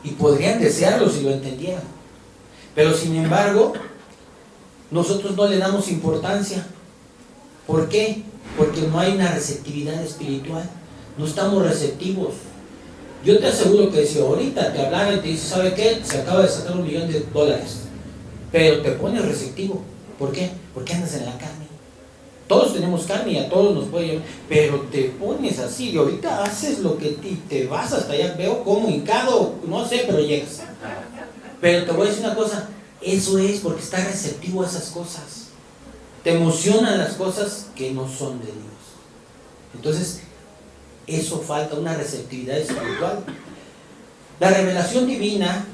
y podrían desearlo si lo entendieran. Pero sin embargo, nosotros no le damos importancia. ¿Por qué? Porque no hay una receptividad espiritual, no estamos receptivos. Yo te aseguro que si ahorita te hablaran y te dicen, ¿sabe qué? Se acaba de sacar $1 millón, pero te pones receptivo. ¿Por qué? Porque andas en la carne. Todos tenemos carne y a todos nos puede llevar, pero te pones así y ahorita haces lo que te vas hasta allá, veo como hincado, no sé, pero llegas. Pero te voy a decir una cosa, eso es porque estás receptivo a esas cosas. Te emocionan las cosas que no son de Dios. Entonces, eso falta, una receptividad espiritual. La revelación divina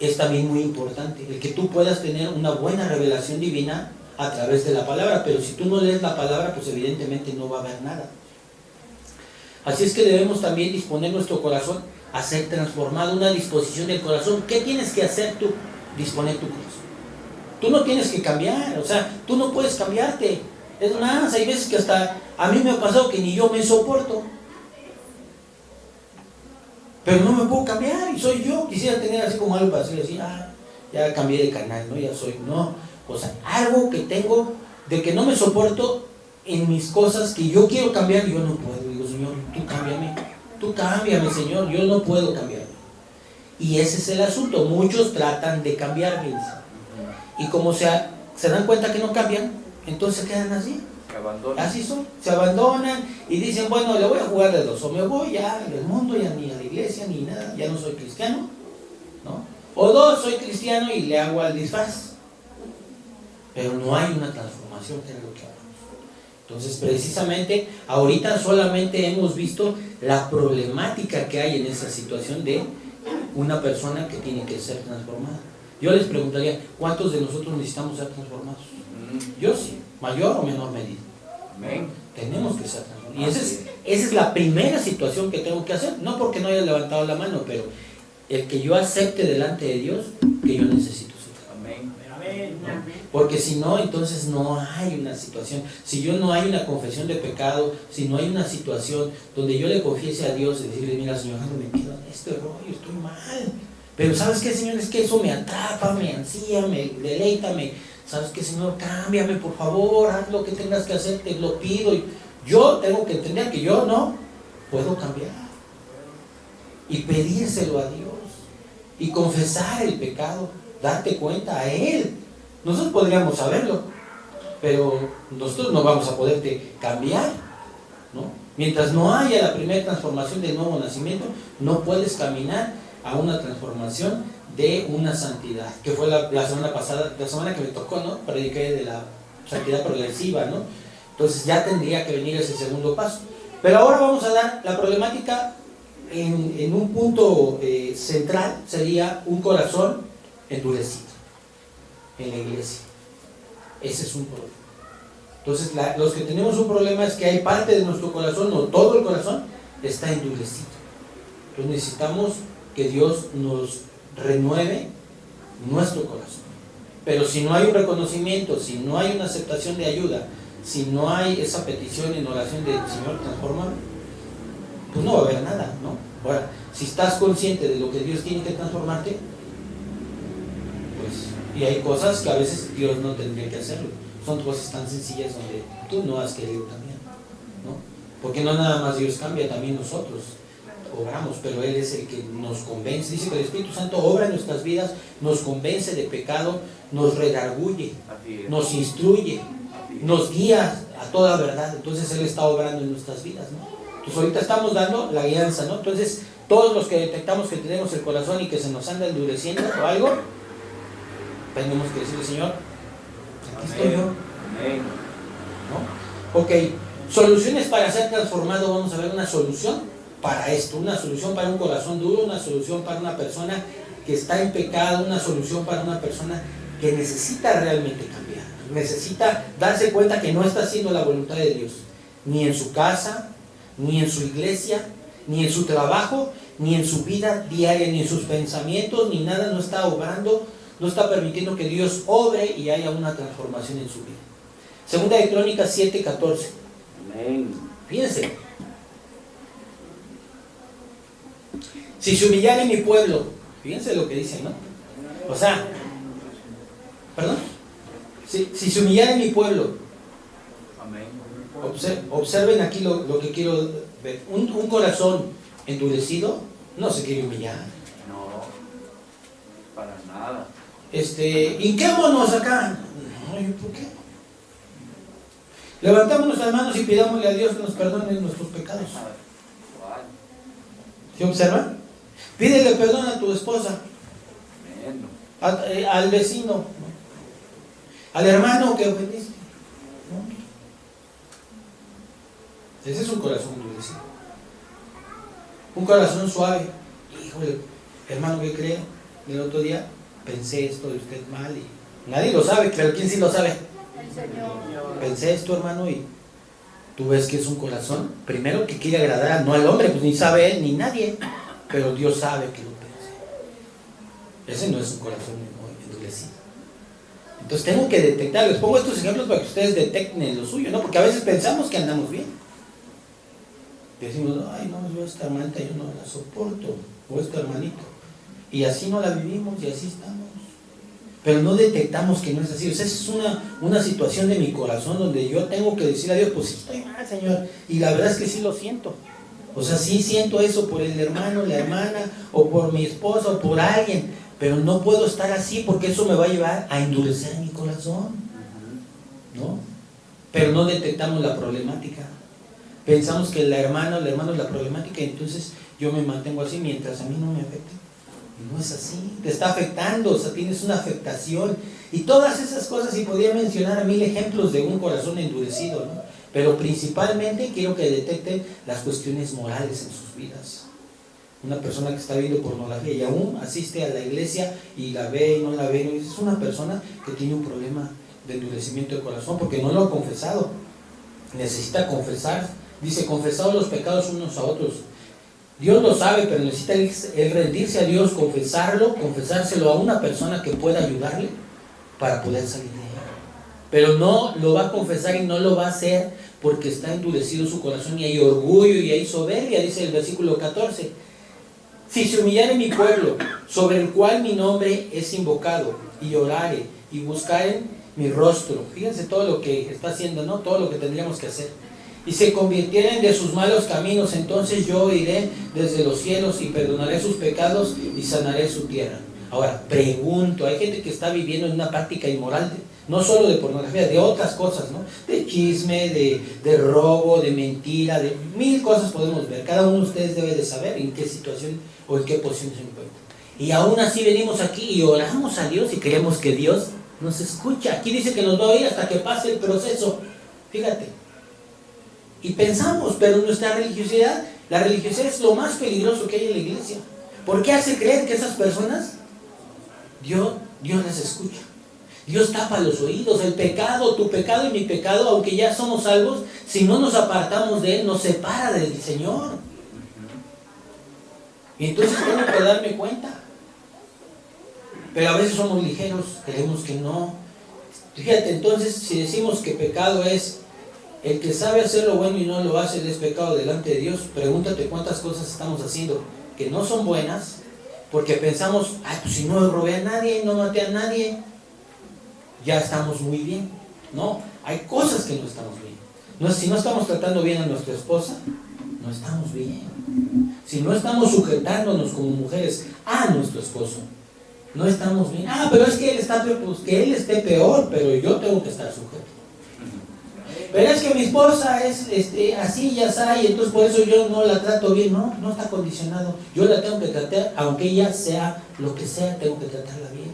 es también muy importante, el que tú puedas tener una buena revelación divina a través de la palabra, pero si tú no lees la palabra, pues evidentemente no va a haber nada. Así es que debemos también disponer nuestro corazón a ser transformado, una disposición del corazón. ¿Qué tienes que hacer tú? Disponer tu corazón. Tú no tienes que cambiar, o sea, tú no puedes cambiarte. Es más, hay veces que hasta a mí me ha pasado que ni yo me soporto, pero no me puedo cambiar y soy yo. Quisiera tener así como algo para decir, ya cambié de canal, ¿no? Ya soy, no. O sea, algo que tengo de que no me soporto en mis cosas que yo quiero cambiar y yo no puedo. Digo, Señor, tú cámbiame, Señor, yo no puedo cambiarme. Y ese es el asunto, muchos tratan de cambiarme. Y como se dan cuenta que no cambian, entonces se quedan así. Así son, se abandonan y dicen, bueno, le voy a jugar de dos, o me voy ya del mundo, ya ni a la iglesia, ni nada, ya no soy cristiano, ¿no? O dos, soy cristiano y le hago al disfraz. Pero no hay una transformación, que es lo que hablamos. Entonces, precisamente, ahorita solamente hemos visto la problemática que hay en esa situación de una persona que tiene que ser transformada. Yo les preguntaría, ¿cuántos de nosotros necesitamos ser transformados? Yo sí, mayor o menor medida. Amén. Tenemos que ser transformados. Y esa es la primera situación que tengo que hacer, no porque no haya levantado la mano, pero el que yo acepte delante de Dios que yo necesito ser. Amén. Porque si no, entonces no hay una situación. Si yo no hay una confesión de pecado, si no hay una situación donde yo le confiese a Dios y decirle, mira, Señor, ando metido en este rollo, estoy mal. Pero ¿sabes qué, Señor? Es que eso me atrapa, me ansía, me deleita, ¿sabes qué, Señor? Cámbiame, por favor, haz lo que tengas que hacer, te lo pido. Yo tengo que entender que yo no puedo cambiar. Y pedírselo a Dios. Y confesar el pecado, darte cuenta a Él. Nosotros podríamos saberlo, pero nosotros no vamos a poderte cambiar, ¿no? Mientras no haya la primera transformación del nuevo nacimiento, no puedes caminar a una transformación de una santidad, que fue la semana pasada, la semana que me tocó, ¿no? Prediqué de la santidad progresiva, ¿no? Entonces ya tendría que venir ese segundo paso. Pero ahora vamos a dar la problemática en un punto central, sería un corazón endurecido en la iglesia. Ese es un problema. Entonces los que tenemos un problema es que hay parte de nuestro corazón, o todo el corazón, está endurecido. Entonces necesitamos que Dios nos renueve nuestro corazón. Pero si no hay un reconocimiento, si no hay una aceptación de ayuda, si no hay esa petición en oración del Señor, transforma, pues no va a haber nada, ¿no? Ahora, si estás consciente de lo que Dios tiene que transformarte, pues, y hay cosas que a veces Dios no tendría que hacerlo. Son cosas tan sencillas donde tú no has querido cambiar, ¿no? Porque no nada más Dios cambia, también nosotros obramos, pero Él es el que nos convence. Dice que el Espíritu Santo obra en nuestras vidas, nos convence de pecado, nos redarguye, nos instruye, nos guía a toda verdad. Entonces Él está obrando en nuestras vidas, ¿no? Entonces ahorita estamos dando la guianza, ¿no? Entonces todos los que detectamos que tenemos el corazón y que se nos anda endureciendo o algo, tenemos que decirle, Señor, aquí estoy yo, ¿no? Ok, soluciones para ser transformado. Vamos a ver una solución para esto, una solución para un corazón duro, una solución para una persona que está en pecado, una solución para una persona que necesita realmente cambiar, necesita darse cuenta que no está haciendo la voluntad de Dios, ni en su casa, ni en su iglesia, ni en su trabajo, ni en su vida diaria, ni en sus pensamientos, ni nada, no está obrando, no está permitiendo que Dios obre y haya una transformación en su vida. Segunda de Crónicas 7:14. Amén. Fíjense. Si se humillare mi pueblo, fíjense lo que dice, ¿no? O sea, ¿perdón? Si se humillare mi pueblo, Amén. observen aquí lo que quiero ver. Un corazón endurecido no se quiere humillar. No, para nada. Hinquémonos acá. No, ¿yo por qué? Levantamos nuestras manos y pidámosle a Dios que nos perdone nuestros pecados. ¿Cuál? ¿Sí observan? Pídele perdón a tu esposa, Amén. al vecino, ¿no? Al hermano que ofendiste, ¿no? Ese es un corazón endurecido. Un corazón suave. Híjole, hermano, ¿qué cree? El otro día pensé esto de usted mal y nadie lo sabe, pero ¿quién sí lo sabe? El Señor. Pensé esto, hermano, y tú ves que es un corazón, primero que quiere agradar, no al hombre, pues ni sabe él ni nadie, pero Dios sabe que lo pensé. Ese no es un corazón endurecido. Entonces tengo que detectar, les pongo estos ejemplos para que ustedes detecten lo suyo, ¿no? Porque a veces pensamos que andamos bien. Decimos, ay, no, yo esta hermanita yo no la soporto, o este hermanito. Y así no la vivimos y así estamos. Pero no detectamos que no es así. O sea, es una situación de mi corazón donde yo tengo que decir a Dios, pues sí estoy mal, Señor. Y la verdad es que sí lo siento. O sea, sí siento eso por el hermano, la hermana, o por mi esposa, o por alguien. Pero no puedo estar así porque eso me va a llevar a endurecer mi corazón, ¿no? Pero no detectamos la problemática. Pensamos que la hermana o el hermano es la problemática y entonces yo me mantengo así mientras a mí no me afecte. No es así, te está afectando, o sea, tienes una afectación. Y todas esas cosas, y podría mencionar a 1000 ejemplos de un corazón endurecido, ¿no? Pero principalmente quiero que detecten las cuestiones morales en sus vidas. Una persona que está viendo pornografía y aún asiste a la iglesia y la ve y no la ve, es una persona que tiene un problema de endurecimiento de corazón porque no lo ha confesado. Necesita confesar. Dice, confesados los pecados unos a otros. Dios lo sabe, pero necesita él rendirse a Dios, confesárselo a una persona que pueda ayudarle para poder salir de ella. Pero no lo va a confesar y no lo va a hacer porque está endurecido su corazón y hay orgullo y hay soberbia, dice el versículo 14. Si se humillare mi pueblo, sobre el cual mi nombre es invocado, y orare y buscaren mi rostro. Fíjense todo lo que está haciendo, ¿no? Todo lo que tendríamos que hacer. Y se convirtieren de sus malos caminos, entonces yo iré desde los cielos y perdonaré sus pecados y sanaré su tierra. Ahora, pregunto, hay gente que está viviendo en una práctica inmoral, no solo de pornografía, de otras cosas, ¿no? De chisme, de robo, de mentira, de 1000 cosas podemos ver. Cada uno de ustedes debe de saber en qué situación o en qué posición se encuentra. Y aún así venimos aquí y oramos a Dios y creemos que Dios nos escucha. Aquí dice que nos va a oír hasta que pase el proceso. Fíjate. Y pensamos, pero nuestra religiosidad, la religiosidad es lo más peligroso que hay en la iglesia. ¿Por qué hace creer que esas personas, Dios les escucha? Dios tapa los oídos. El pecado, tu pecado y mi pecado, aunque ya somos salvos, si no nos apartamos de Él, nos separa del Señor. Y entonces tengo que darme cuenta. Pero a veces somos ligeros, creemos que no. Fíjate, entonces, si decimos que pecado es el que sabe hacer lo bueno y no lo hace, es pecado delante de Dios. Pregúntate cuántas cosas estamos haciendo que no son buenas, porque pensamos, ay, pues si no robé a nadie, no maté a nadie, ya estamos muy bien. No, hay cosas que no estamos bien. No, si no estamos tratando bien a nuestra esposa, no estamos bien. Si no estamos sujetándonos como mujeres a nuestro esposo, no estamos bien. Ah, pero es que él está peor, pues que él esté peor, pero yo tengo que estar sujeto. Pero es que mi esposa es así y así, y entonces por eso yo no la trato bien. No está condicionado. Yo la tengo que tratar, aunque ella sea lo que sea, tengo que tratarla bien.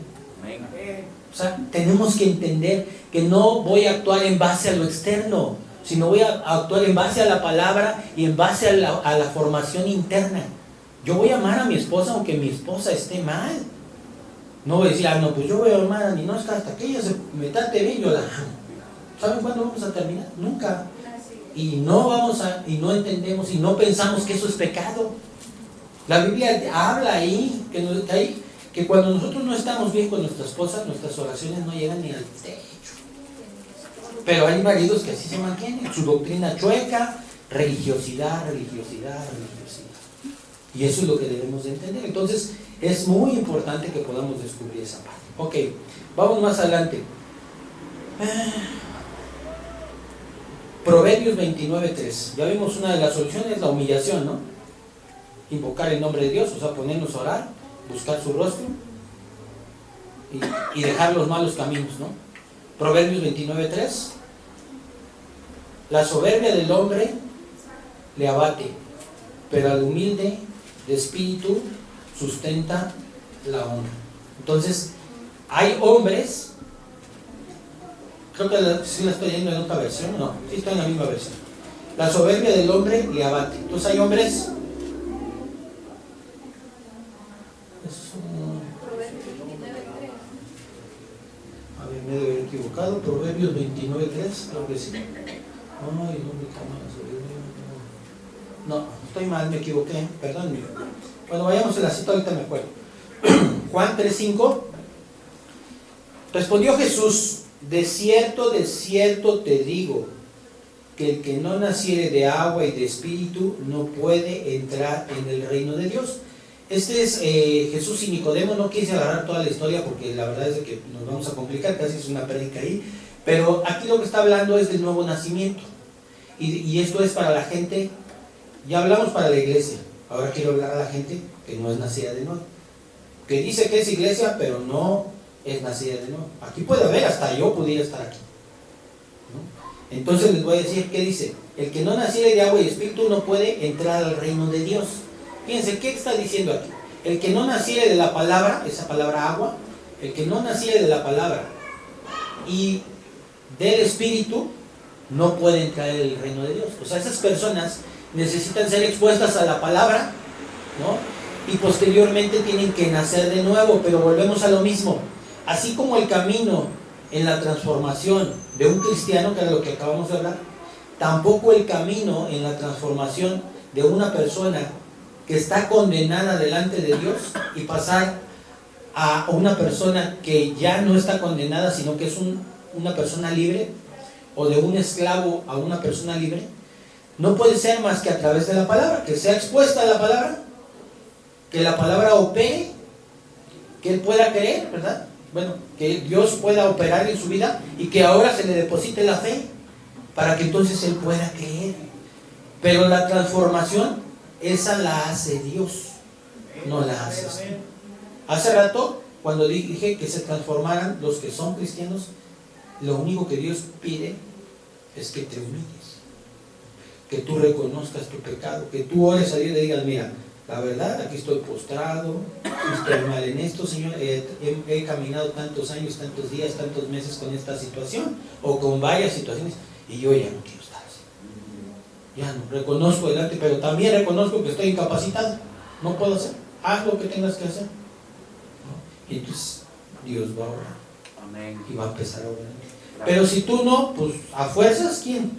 O sea, tenemos que entender que no voy a actuar en base a lo externo, sino voy a actuar en base a la palabra y en base a la formación interna. Yo voy a amar a mi esposa aunque mi esposa esté mal. No voy a decir, no, pues yo voy a amar a mi no, hasta que ella me trate bien, yo la amo. ¿Saben cuándo vamos a terminar? Nunca. Y no entendemos y no pensamos que eso es pecado. La Biblia habla ahí que cuando nosotros no estamos bien con nuestras esposas, nuestras oraciones no llegan ni al techo. Pero hay maridos que así se mantienen, su doctrina chueca, religiosidad. Y eso es lo que debemos de entender. Entonces, es muy importante que podamos descubrir esa parte. Ok, vamos más adelante. Proverbios 29:3. Ya vimos una de las soluciones, la humillación, ¿no? Invocar el nombre de Dios, o sea, ponernos a orar, buscar su rostro y dejar los malos caminos, ¿no? Proverbios 29:3. La soberbia del hombre le abate, pero al humilde de espíritu sustenta la honra. Entonces, hay hombres, creo que sí la estoy leyendo en otra versión, no, sí está en la misma versión. La soberbia del hombre le abate. Entonces hay hombres, a ver, me debe haber equivocado, Proverbios 29:3, creo que sí. Ay, no me cama la soberbia. No, estoy mal, me equivoqué, perdón. Bueno, vayamos a la cita, ahorita me acuerdo. Juan 3:5. Respondió Jesús: de cierto te digo, que el que no naciere de agua y de espíritu no puede entrar en el reino de Dios. Este es Jesús y Nicodemo. No quise agarrar toda la historia porque la verdad es que nos vamos a complicar, casi es una prédica ahí. Pero aquí lo que está hablando es del nuevo nacimiento. Y esto es para la gente, ya hablamos para la iglesia, ahora quiero hablar a la gente que no es nacida de nuevo, que dice que es iglesia, pero no es nacida de nuevo. Aquí puede haber, hasta yo pudiera estar aquí, ¿no? Entonces les voy a decir qué dice: el que no naciere de agua y espíritu no puede entrar al reino de Dios. Fíjense, ¿qué está diciendo aquí? El que no naciere de la palabra, esa palabra agua, el que no naciere de la palabra y del espíritu, no puede entrar en el reino de Dios. O sea, esas personas necesitan ser expuestas a la palabra, ¿no? Y posteriormente tienen que nacer de nuevo. Pero volvemos a lo mismo. Así como el camino en la transformación de un cristiano, que era lo que acabamos de hablar, tampoco el camino en la transformación de una persona que está condenada delante de Dios y pasar a una persona que ya no está condenada, sino que es una persona libre, o de un esclavo a una persona libre, no puede ser más que a través de la palabra, que sea expuesta a la palabra, que la palabra opere, que él pueda creer, ¿verdad? Bueno, que Dios pueda operar en su vida y que ahora se le deposite la fe para que entonces él pueda creer. Pero la transformación, esa la hace Dios, no la haces tú. Hace rato, cuando dije que se transformaran los que son cristianos, lo único que Dios pide es que te humilles, que tú reconozcas tu pecado, que tú ores a Dios y le digas: mira, la verdad, aquí estoy postrado, estoy mal en esto, Señor, he caminado tantos años, tantos días, tantos meses con esta situación, o con varias situaciones, y yo ya no quiero estar así. Ya no, reconozco delante, pero también reconozco que estoy incapacitado, no puedo hacer, haz lo que tengas que hacer, ¿no? Y entonces Dios va a orar. Amén. Y va a empezar a orar. Pero si tú no, pues a fuerzas, ¿quién?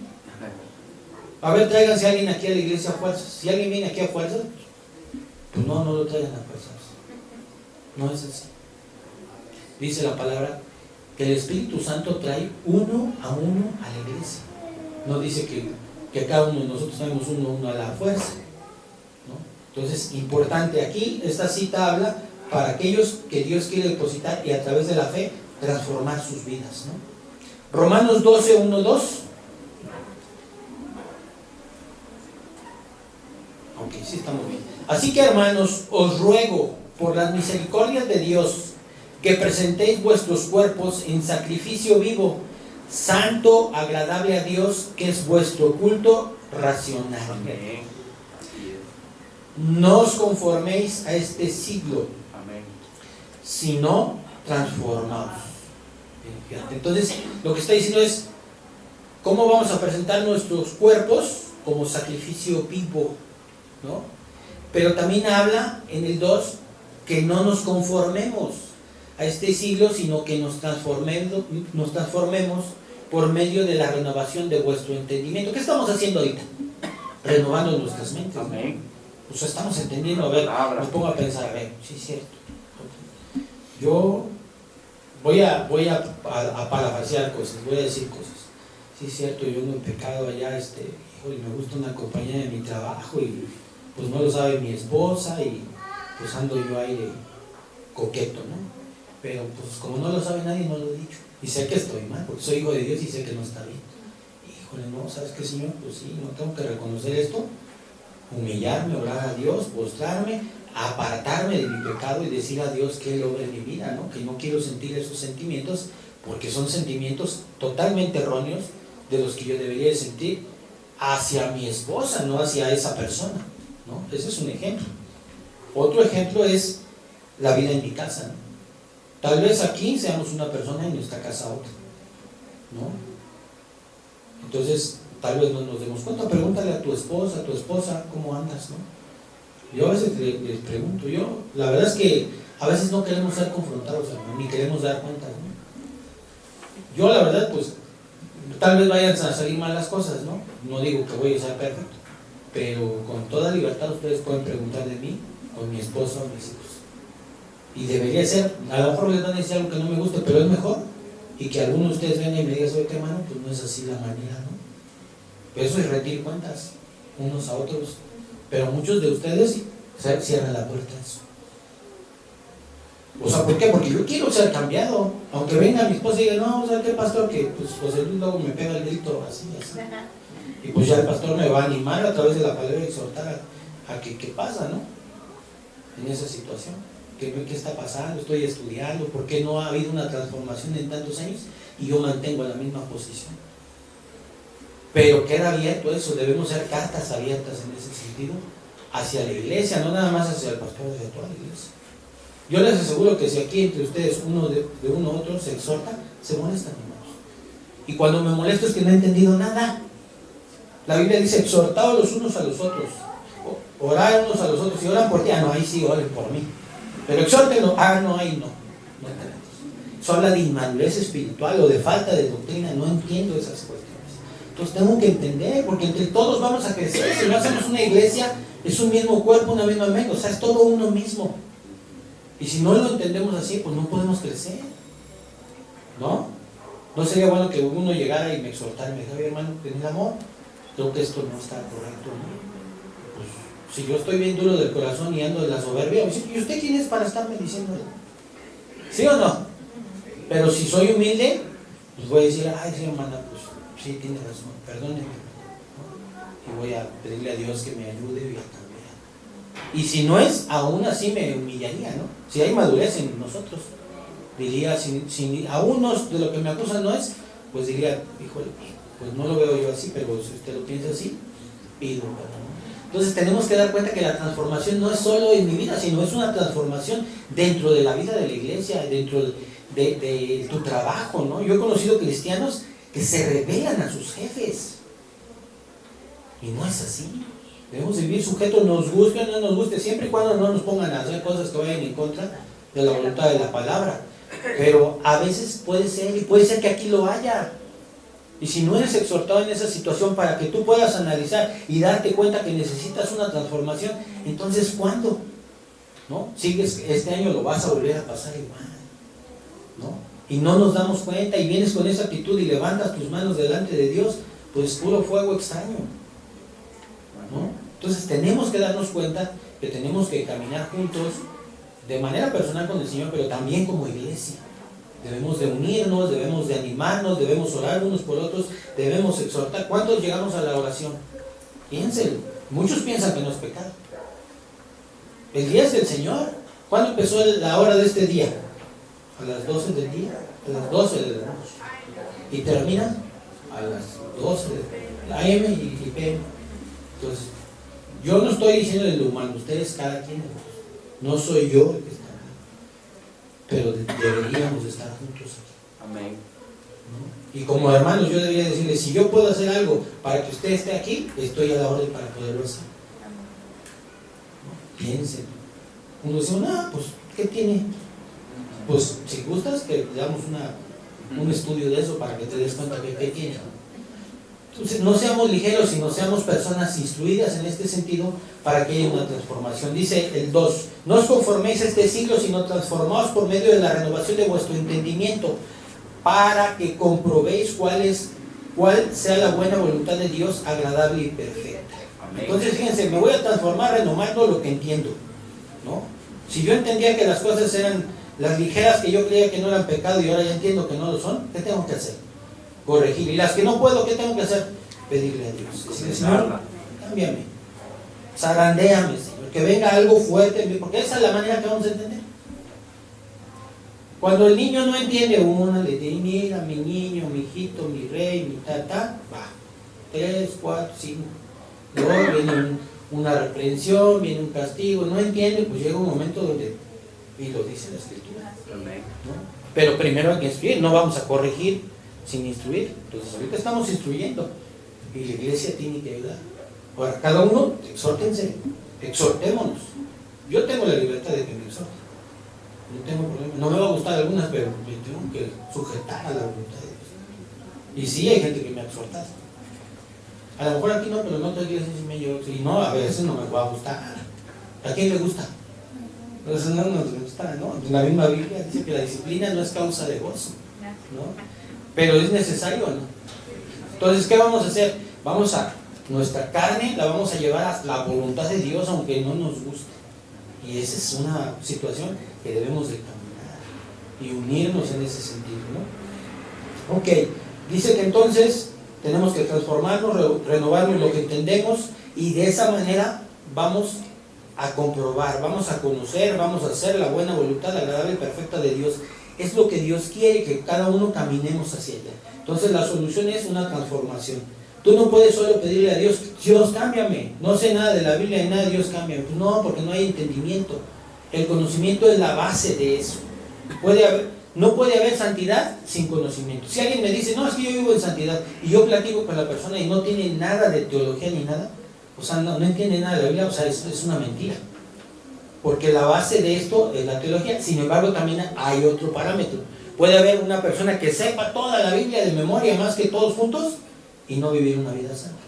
A ver, tráiganse a alguien aquí a la iglesia a fuerzas. Si alguien viene aquí a fuerzas, pues no lo traigan a fuerzas. No es así. Dice la palabra que el Espíritu Santo trae uno a la iglesia. No dice que cada uno de nosotros traemos uno a la fuerza, ¿no? Entonces, importante aquí, esta cita habla para aquellos que Dios quiere depositar y a través de la fe transformar sus vidas, ¿no? Romanos 12, 1, 2. Ok, sí estamos bien. Así que, hermanos, os ruego por las misericordias de Dios que presentéis vuestros cuerpos en sacrificio vivo, santo, agradable a Dios, que es vuestro culto racional. Amén. No os conforméis a este siglo, Amén. sino transformaos. Entonces, lo que está diciendo es: ¿cómo vamos a presentar nuestros cuerpos? Como sacrificio vivo, ¿no? Pero también habla en el 2 que no nos conformemos a este siglo, sino que nos transformemos por medio de la renovación de vuestro entendimiento. ¿Qué estamos haciendo ahorita? Renovando nuestras mentes, ¿no? Amén. O sea, estamos entendiendo, a ver, me pongo a pensar, a ver, sí es cierto. Yo voy a parafrasear cosas, voy a decir cosas. Sí es cierto, yo no he pecado allá, híjole, me gusta una compañía de mi trabajo y pues no lo sabe mi esposa y pues ando yo ahí de coqueto, ¿no? Pero pues como no lo sabe nadie, no lo he dicho. Y sé que estoy mal, porque soy hijo de Dios y sé que no está bien. Híjole, no, ¿sabes qué, Señor? Pues sí, no tengo que reconocer esto, humillarme, orar a Dios, postrarme, apartarme de mi pecado y decir a Dios que Él obre en mi vida, ¿no? Que no quiero sentir esos sentimientos, porque son sentimientos totalmente erróneos de los que yo debería de sentir hacia mi esposa, no hacia esa persona, ¿no? Ese es un ejemplo. Otro ejemplo es la vida en mi casa, ¿no? Tal vez aquí seamos una persona y en nuestra casa otra, ¿no? Entonces, tal vez no nos demos cuenta. Pregúntale a tu esposa, ¿cómo andas, no? Yo a veces les pregunto, la verdad es que a veces no queremos ser confrontados, hermano, ni queremos dar cuenta, ¿no? Yo la verdad, pues, tal vez vayan a salir mal las cosas, ¿no? No digo que voy a ser perfecto, pero con toda libertad ustedes pueden preguntar de mí, con mi esposa o mis hijos. Y debería ser, a lo mejor les van a decir algo que no me guste, pero es mejor, y que alguno de ustedes venga y me diga, oye, qué hermano, pues no es así la manera, ¿no? Pero eso es rendir cuentas unos a otros. Pero muchos de ustedes cierran la puerta a eso. O sea, ¿por qué? Porque yo quiero ser cambiado. Aunque venga mi esposa y diga, no, ¿sabes qué, pastor? Que pues José Luis luego me pega el grito así. Y pues ya el pastor me va a animar a través de la palabra y exhortar a que qué pasa, ¿no? En esa situación. ¿Qué está pasando? Estoy estudiando. ¿Por qué no ha habido una transformación en tantos años? Y yo mantengo la misma posición. Pero queda abierto eso. Debemos ser cartas abiertas en ese sentido hacia la iglesia, no nada más hacia el pastor, hacia toda la iglesia. Yo les aseguro que si aquí entre ustedes uno de uno a otro se exhorta, se molestan, hermanos. Y cuando me molesto es que no he entendido nada. La Biblia dice, exhortaos los unos a los otros, orar unos a los otros. Si oran por ti, no, ahí sí oren por mí. Pero exhórtenlo, no, ahí no. No tenemos. Eso habla de inmadurez espiritual o de falta de doctrina. No entiendo esas cuestiones. Entonces tengo que entender, porque entre todos vamos a crecer. Si no hacemos una iglesia, es un mismo cuerpo, una misma mente, o sea, es todo uno mismo. Y si no lo entendemos así, pues no podemos crecer, ¿no? No sería bueno que uno llegara y me exhortara y me dijera, oye, hermano, ¿tenés amor? Creo que esto no está correcto, ¿no? Pues si yo estoy bien duro del corazón y ando de la soberbia, ¿y usted quién es para estarme diciendo eso? ¿Sí o no? Pero si soy humilde, pues voy a decir, ay, sí, hermana, pues sí, tiene razón, perdóneme, ¿no? Y voy a pedirle a Dios que me ayude y a cambiar. Y si no es, aún así me humillaría, ¿no? Si hay madurez en nosotros, diría, si a unos de lo que me acusan no es, pues diría, híjole, pues no lo veo yo así, pero si usted lo piensa así, pido perdón. Entonces tenemos que dar cuenta que la transformación no es solo en mi vida, sino es una transformación dentro de la vida de la iglesia, dentro de tu trabajo, ¿no? Yo he conocido cristianos que se rebelan a sus jefes, y no es así. Debemos vivir sujetos, nos guste o no nos guste, siempre y cuando no nos pongan a hacer cosas que vayan en contra de la voluntad de la palabra. Pero a veces puede ser, y puede ser que aquí lo haya. Y si no eres exhortado en esa situación para que tú puedas analizar y darte cuenta que necesitas una transformación, entonces ¿cuándo? ¿No? Sigues, este año lo vas a volver a pasar igual, ¿no? Y no nos damos cuenta y vienes con esa actitud y levantas tus manos delante de Dios, pues puro fuego extraño, ¿no? Entonces tenemos que darnos cuenta que tenemos que caminar juntos de manera personal con el Señor, pero también como iglesia. Debemos de unirnos, debemos de animarnos, debemos orar unos por otros, debemos exhortar. ¿Cuántos llegamos a la oración? Piénselo. Muchos piensan que no es pecado. El día es del Señor. ¿Cuándo empezó la hora de este día? A las 12 del día, a las 12 de la noche. Y termina a las 12 de la AM y PM. Entonces, yo no estoy diciendo de lo humano, ustedes cada quien, no soy yo el que está aquí, pero deberíamos estar juntos aquí. Amén. ¿No? Y como hermanos yo debería decirles, si yo puedo hacer algo para que usted esté aquí, estoy a la orden para poderlo hacer. ¿No? Piensen. Uno dice, no, pues, ¿qué tiene? Pues, si gustas, que le damos un estudio de eso para que te des cuenta de qué tiene. Entonces, no seamos ligeros, sino seamos personas instruidas en este sentido para que haya una transformación. Dice el 2, no os conforméis a este siglo, sino transformaos por medio de la renovación de vuestro entendimiento, para que comprobéis cuál sea la buena voluntad de Dios, agradable y perfecta. Amén. Entonces, fíjense, me voy a transformar renovando lo que entiendo, ¿no? Si yo entendía que las cosas eran Las ligeras que yo creía que no eran pecado y ahora ya entiendo que no lo son, ¿qué tengo que hacer? Corregir. Y las que no puedo, ¿qué tengo que hacer? Pedirle a Dios. Decirle, Señor, cámbiame. Zarandéame, Señor. Que venga algo fuerte, porque esa es la manera que vamos a entender. Cuando el niño no entiende una, le dice, mira, mi niño, mi hijito, mi rey, mi tata, va. 3, 4, 5. Luego viene una reprensión, viene un castigo, no entiende, pues llega un momento donde, y lo dice la Escritura, ¿no? Pero primero hay que instruir, no vamos a corregir sin instruir. Entonces ahorita estamos instruyendo y la iglesia tiene que ayudar. Ahora, cada uno, exhórtense, exhortémonos. Yo tengo la libertad de que me exhorten, no tengo problema. No me va a gustar algunas, pero me tengo que sujetar a la voluntad de Dios. Y sí, hay gente que me ha exhortado. A lo mejor aquí no, pero en otras iglesias sí me llevo. Y no, a veces no me va a gustar. ¿A quién le gusta? Pues no nos gusta, ¿no? La misma Biblia dice que la disciplina no es causa de gozo, ¿no? Pero es necesario, ¿no? Entonces, ¿qué vamos a hacer? Vamos a, nuestra carne la vamos a llevar a la voluntad de Dios, aunque no nos guste. Y esa es una situación que debemos de caminar y unirnos en ese sentido, ¿no? Ok, dice que entonces tenemos que transformarnos, renovarnos lo que entendemos, y de esa manera vamos a comprobar, vamos a conocer, vamos a hacer la buena voluntad, agradable y perfecta de Dios. Es lo que Dios quiere, que cada uno caminemos hacia ella. Entonces la solución es una transformación. Tú no puedes solo pedirle a Dios, Dios cámbiame, no sé nada de la Biblia ni nada, Dios cámbiame. Pues no, porque no hay entendimiento. El conocimiento es la base de eso. No puede haber santidad sin conocimiento. Si alguien me dice, no, es que yo vivo en santidad, y yo platico con la persona y no tiene nada de teología ni nada, o sea, no entiende nada de la Biblia, o sea, es una mentira. Porque la base de esto es la teología. Sin embargo, también hay otro parámetro. Puede haber una persona que sepa toda la Biblia de memoria, más que todos juntos, y no vivir una vida santa.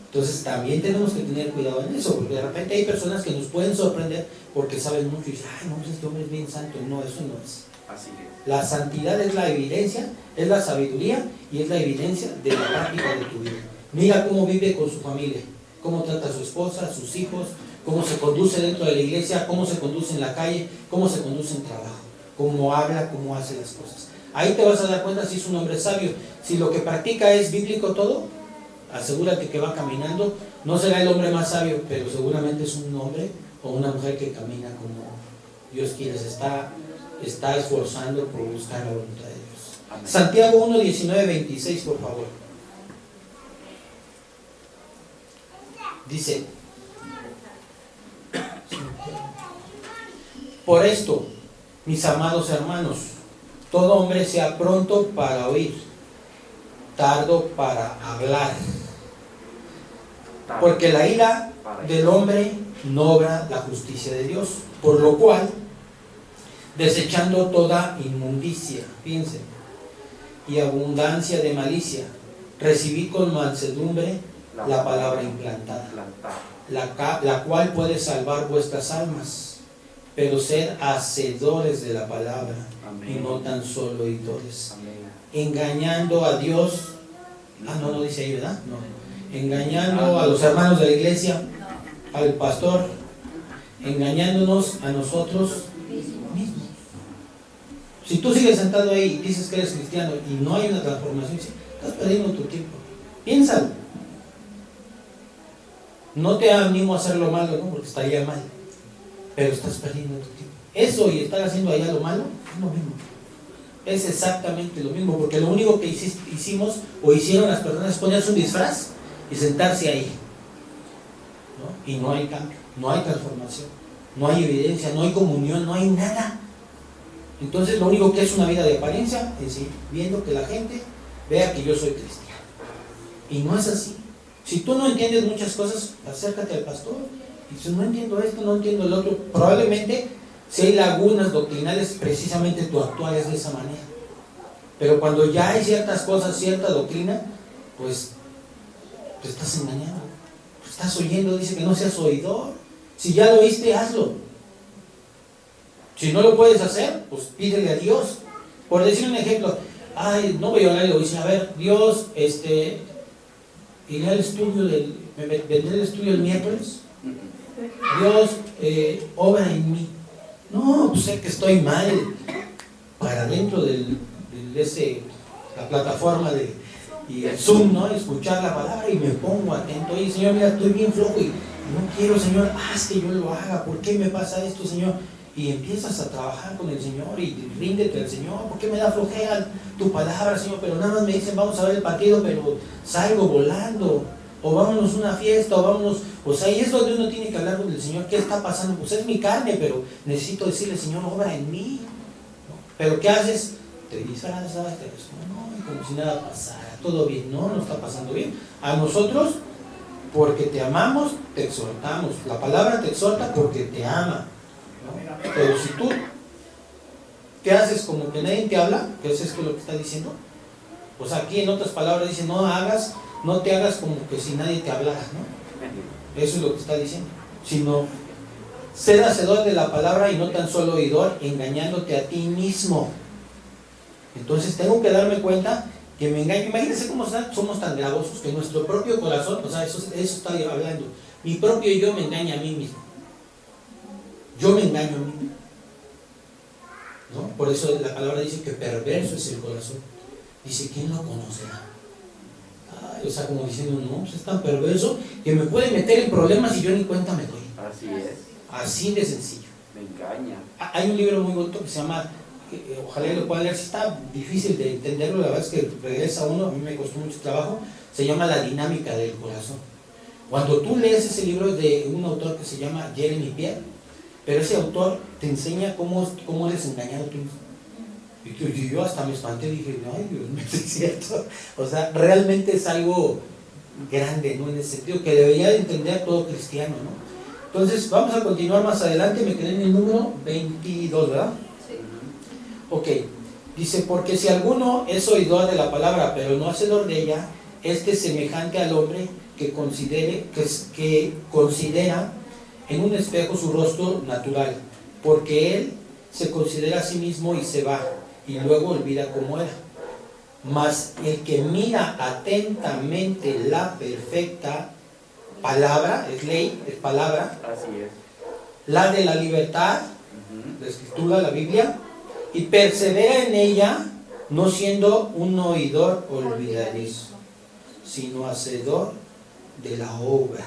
Entonces también tenemos que tener cuidado en eso, porque de repente hay personas que nos pueden sorprender porque saben mucho y dicen, ay, no, este hombre es bien santo. No, eso no es. Así es. La santidad es la evidencia, es la sabiduría y es la evidencia de la práctica de tu vida. Mira cómo vive con su familia, cómo trata a su esposa, a sus hijos, cómo se conduce dentro de la iglesia, cómo se conduce en la calle, cómo se conduce en trabajo, cómo habla, cómo hace las cosas. Ahí te vas a dar cuenta si es un hombre sabio. Si lo que practica es bíblico todo, asegúrate que va caminando. No será el hombre más sabio, pero seguramente es un hombre o una mujer que camina como Dios quiere, se está esforzando por buscar la voluntad de Dios. Amén. Santiago 1, 19, 26, por favor. Dice, por esto, mis amados hermanos, todo hombre sea pronto para oír, tardo para hablar, porque la ira del hombre no obra la justicia de Dios, por lo cual, desechando toda inmundicia, fíjense, y abundancia de malicia, recibí con mansedumbre la palabra implantada, la cual puede salvar vuestras almas. Pero sed hacedores de la palabra. Amén. Y no tan solo oidores. Amén. Engañando a Dios. No dice ahí, ¿verdad? No. Engañando a los hermanos de la iglesia, al pastor, engañándonos a nosotros mismos. Si tú sigues sentado ahí y dices que eres cristiano y no hay una transformación, estás perdiendo tu tiempo. Piénsalo. No te animo a hacer lo malo, ¿no? Porque estaría mal. Pero estás perdiendo tu tiempo. Eso y estar haciendo allá lo malo es lo mismo. Es exactamente lo mismo, porque lo único que hicimos o hicieron las personas es ponerse un disfraz y sentarse ahí, ¿no? Y no hay cambio, no hay transformación, no hay evidencia, no hay comunión, no hay nada. Entonces lo único que es una vida de apariencia es ir viendo que la gente vea que yo soy cristiano. Y no es así. Si tú no entiendes muchas cosas, acércate al pastor. Y si no entiendo esto, no entiendo el otro, probablemente si hay lagunas doctrinales, precisamente tu actuar es de esa manera. Pero cuando ya hay ciertas cosas, cierta doctrina, pues te estás engañando. Estás oyendo, dice que no seas oidor. Si ya lo oíste, hazlo. Si no lo puedes hacer, pues pídele a Dios. Por decir un ejemplo, no voy a hablar y dice, a ver, Dios, iré al estudio vendré al estudio el miércoles. Dios obra en mí. No, pues sé que estoy mal. Para dentro la plataforma y el Zoom, ¿no? Escuchar la palabra y me pongo atento. Oye, Señor, mira, estoy bien flojo y no quiero, Señor, haz que yo lo haga. ¿Por qué me pasa esto, Señor? Y empiezas a trabajar con el Señor y ríndete al Señor. ¿Por qué me da flojera tu palabra, Señor? Pero nada más me dicen, vamos a ver el partido, pero salgo volando. O vámonos a una fiesta, o vámonos. O sea, y es donde uno tiene que hablar con el Señor. ¿Qué está pasando? Pues es mi carne, pero necesito decirle, Señor, obra en mí. ¿No? Pero ¿qué haces? Te disfrazas, te respondes, como si nada pasara, todo bien. No está pasando bien. A nosotros, porque te amamos, te exhortamos. La palabra te exhorta porque te ama, ¿no? Pero si tú, ¿qué haces? Como que nadie te habla, ¿qué es esto lo que está diciendo? Pues aquí en otras palabras dice, no te hagas como que si nadie te hablara, ¿no? Eso es lo que está diciendo. Sino, ser hacedor de la palabra y no tan solo oidor, engañándote a ti mismo. Entonces tengo que darme cuenta que me engaño. Imagínense cómo somos tan gravosos que nuestro propio corazón, o sea, eso está hablando. Mi propio yo me engaña a mí mismo. Yo me engaño a mí mismo, ¿no? Por eso la palabra dice que perverso es el corazón. Dice, ¿quién lo conocerá? Ay, o sea, como diciendo, no, pues es tan perverso que me puede meter en problemas y yo ni cuenta me doy. Así es. Así de sencillo. Me engaña. Hay un libro muy bonito que se llama, ojalá lo puedan leer, si está difícil de entenderlo, la verdad es que regresa uno, a mí me costó mucho trabajo, se llama La dinámica del corazón. Cuando tú lees ese libro es de un autor que se llama Jeremy Pierre, pero ese autor te enseña cómo eres engañado tú mismo. Y yo hasta me espanté y dije, ay Dios mío, es cierto. O sea, realmente es algo grande, ¿no? En ese sentido, que debería de entender todo cristiano, ¿no? Entonces, vamos a continuar más adelante, me quedé en el número 22, ¿verdad? Sí. Ok, dice, porque si alguno es oidor de la palabra, pero no hacedor de ella, este es semejante al hombre que considera en un espejo su rostro natural, porque él se considera a sí mismo y se va, y luego olvida cómo era. Mas el que mira atentamente la perfecta palabra, es ley, es palabra, Así es. la de la libertad, la escritura, la Biblia, y persevera en ella, no siendo un oidor olvidadizo, sino hacedor de la obra.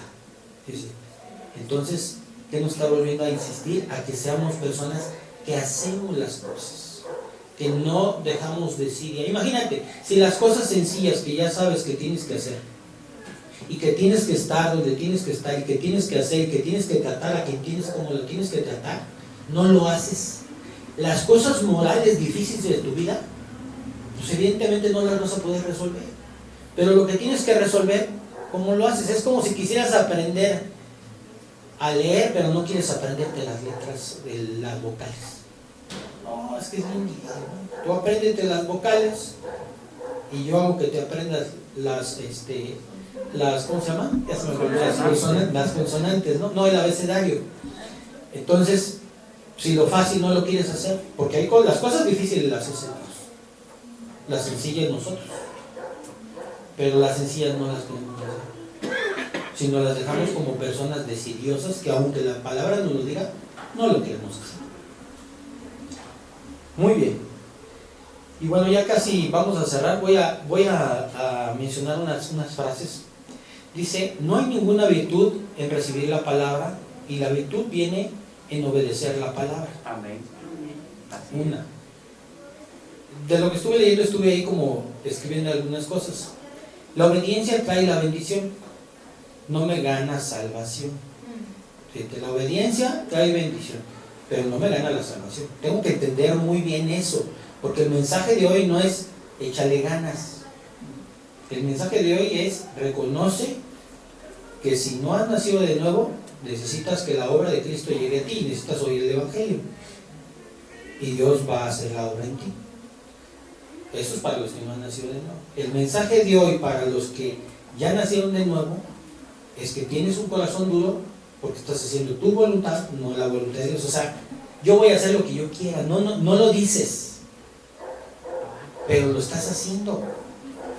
Entonces, ¿qué nos está volviendo a insistir? A que seamos personas que hacemos las cosas, que no dejamos desidia. Imagínate, si las cosas sencillas que ya sabes que tienes que hacer, y que tienes que estar donde tienes que estar, y que tienes que hacer, y que tienes que tratar a quien tienes como lo tienes que tratar, no lo haces. Las cosas morales difíciles de tu vida, pues evidentemente no las vas a poder resolver. Pero lo que tienes que resolver, ¿cómo lo haces? Es como si quisieras aprender a leer, pero no quieres aprenderte las letras de las vocales. No, es que es bien difícil, ¿no? Tú apréndete las vocales y yo hago que te aprendas las ¿cómo se llama? Ya se me olvidó, las consonantes, ¿no? No el abecedario. Entonces, si lo fácil no lo quieres hacer, porque hay las cosas difíciles las hacemos, las sencillas nosotros, pero las sencillas no las queremos hacer, sino las dejamos como personas decidiosas que aunque la palabra nos lo diga, no lo queremos hacer. Muy bien. Y bueno, ya casi vamos a cerrar. Voy a mencionar unas frases. Dice, no hay ninguna virtud en recibir la palabra, y la virtud viene en obedecer la palabra. Amén. Así Una. De lo que estuve leyendo, estuve ahí como escribiendo algunas cosas. La obediencia trae la bendición, no me gana salvación. Fíjate, la obediencia trae bendición, pero no me gana la salvación. Tengo que entender muy bien eso, porque el mensaje de hoy no es échale ganas. El mensaje de hoy es reconoce que si no has nacido de nuevo, necesitas que la obra de Cristo llegue a ti, necesitas oír el Evangelio. Y Dios va a hacer la obra en ti. Eso es para los que no han nacido de nuevo. El mensaje de hoy para los que ya nacieron de nuevo es que tienes un corazón duro porque estás haciendo tu voluntad, no la voluntad de Dios. O sea, yo voy a hacer lo que yo quiera, no lo dices, pero lo estás haciendo.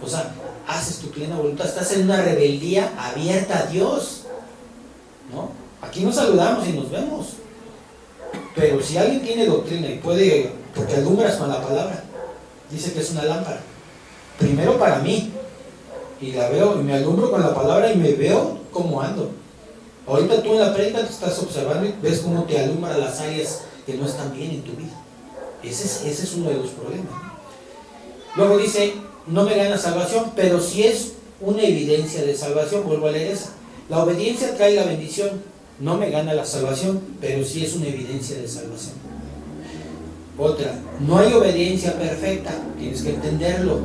O sea, haces tu plena voluntad, estás en una rebeldía abierta a Dios, ¿no? Aquí nos saludamos y nos vemos, Pero si alguien tiene doctrina y puede, porque alumbras con la palabra, dice que es una lámpara. Primero para mí, y la veo, y me alumbro con la palabra y me veo cómo ando. Ahorita tú en la prédica te estás observando y ves cómo te alumbra las áreas que no están bien en tu vida. Ese es uno de los problemas. Luego dice, no me gana salvación, pero si es una evidencia de salvación. Vuelvo a leer esa. La obediencia trae la bendición, no me gana la salvación, pero sí es una evidencia de salvación. Otra, no hay obediencia perfecta, tienes que entenderlo,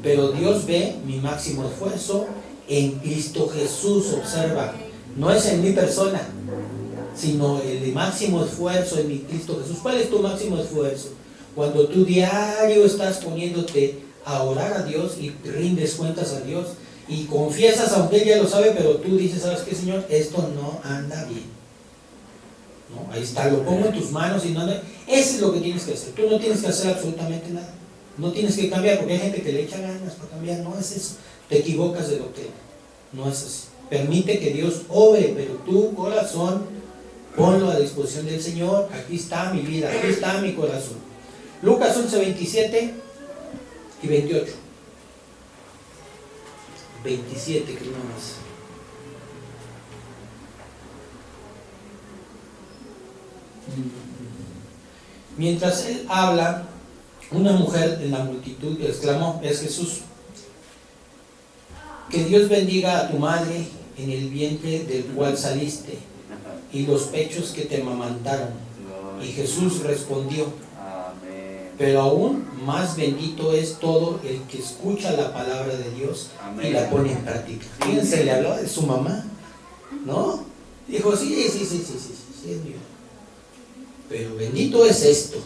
pero Dios ve mi máximo esfuerzo en Cristo Jesús. Observa, no es en mi persona, sino el máximo esfuerzo en mi Cristo Jesús. ¿Cuál es tu máximo esfuerzo? Cuando tú diario estás poniéndote a orar a Dios y rindes cuentas a Dios y confiesas, aunque Él ya lo sabe, pero tú dices, ¿sabes qué, Señor? Esto no anda bien. ¿No? Ahí está, lo pongo en tus manos y no anda. Eso es lo que tienes que hacer. Tú no tienes que hacer absolutamente nada. No tienes que cambiar, porque hay gente que le echa ganas para cambiar. No es eso. Te equivocas de doctrina. No es así. Permite que Dios obre, pero tu corazón ponlo a disposición del Señor. Aquí está mi vida, aquí está mi corazón. Lucas 11, 27 y 28. 27, creo más. Mientras él habla, una mujer en la multitud exclamó, es Jesús, que Dios bendiga a tu madre en el vientre del cual saliste y los pechos que te amamantaron. Y Jesús respondió, pero aún más bendito es todo el que escucha la palabra de Dios y la pone en práctica. Fíjense, le habló de su mamá, ¿no? Dijo, sí, es mío. Pero bendito es esto,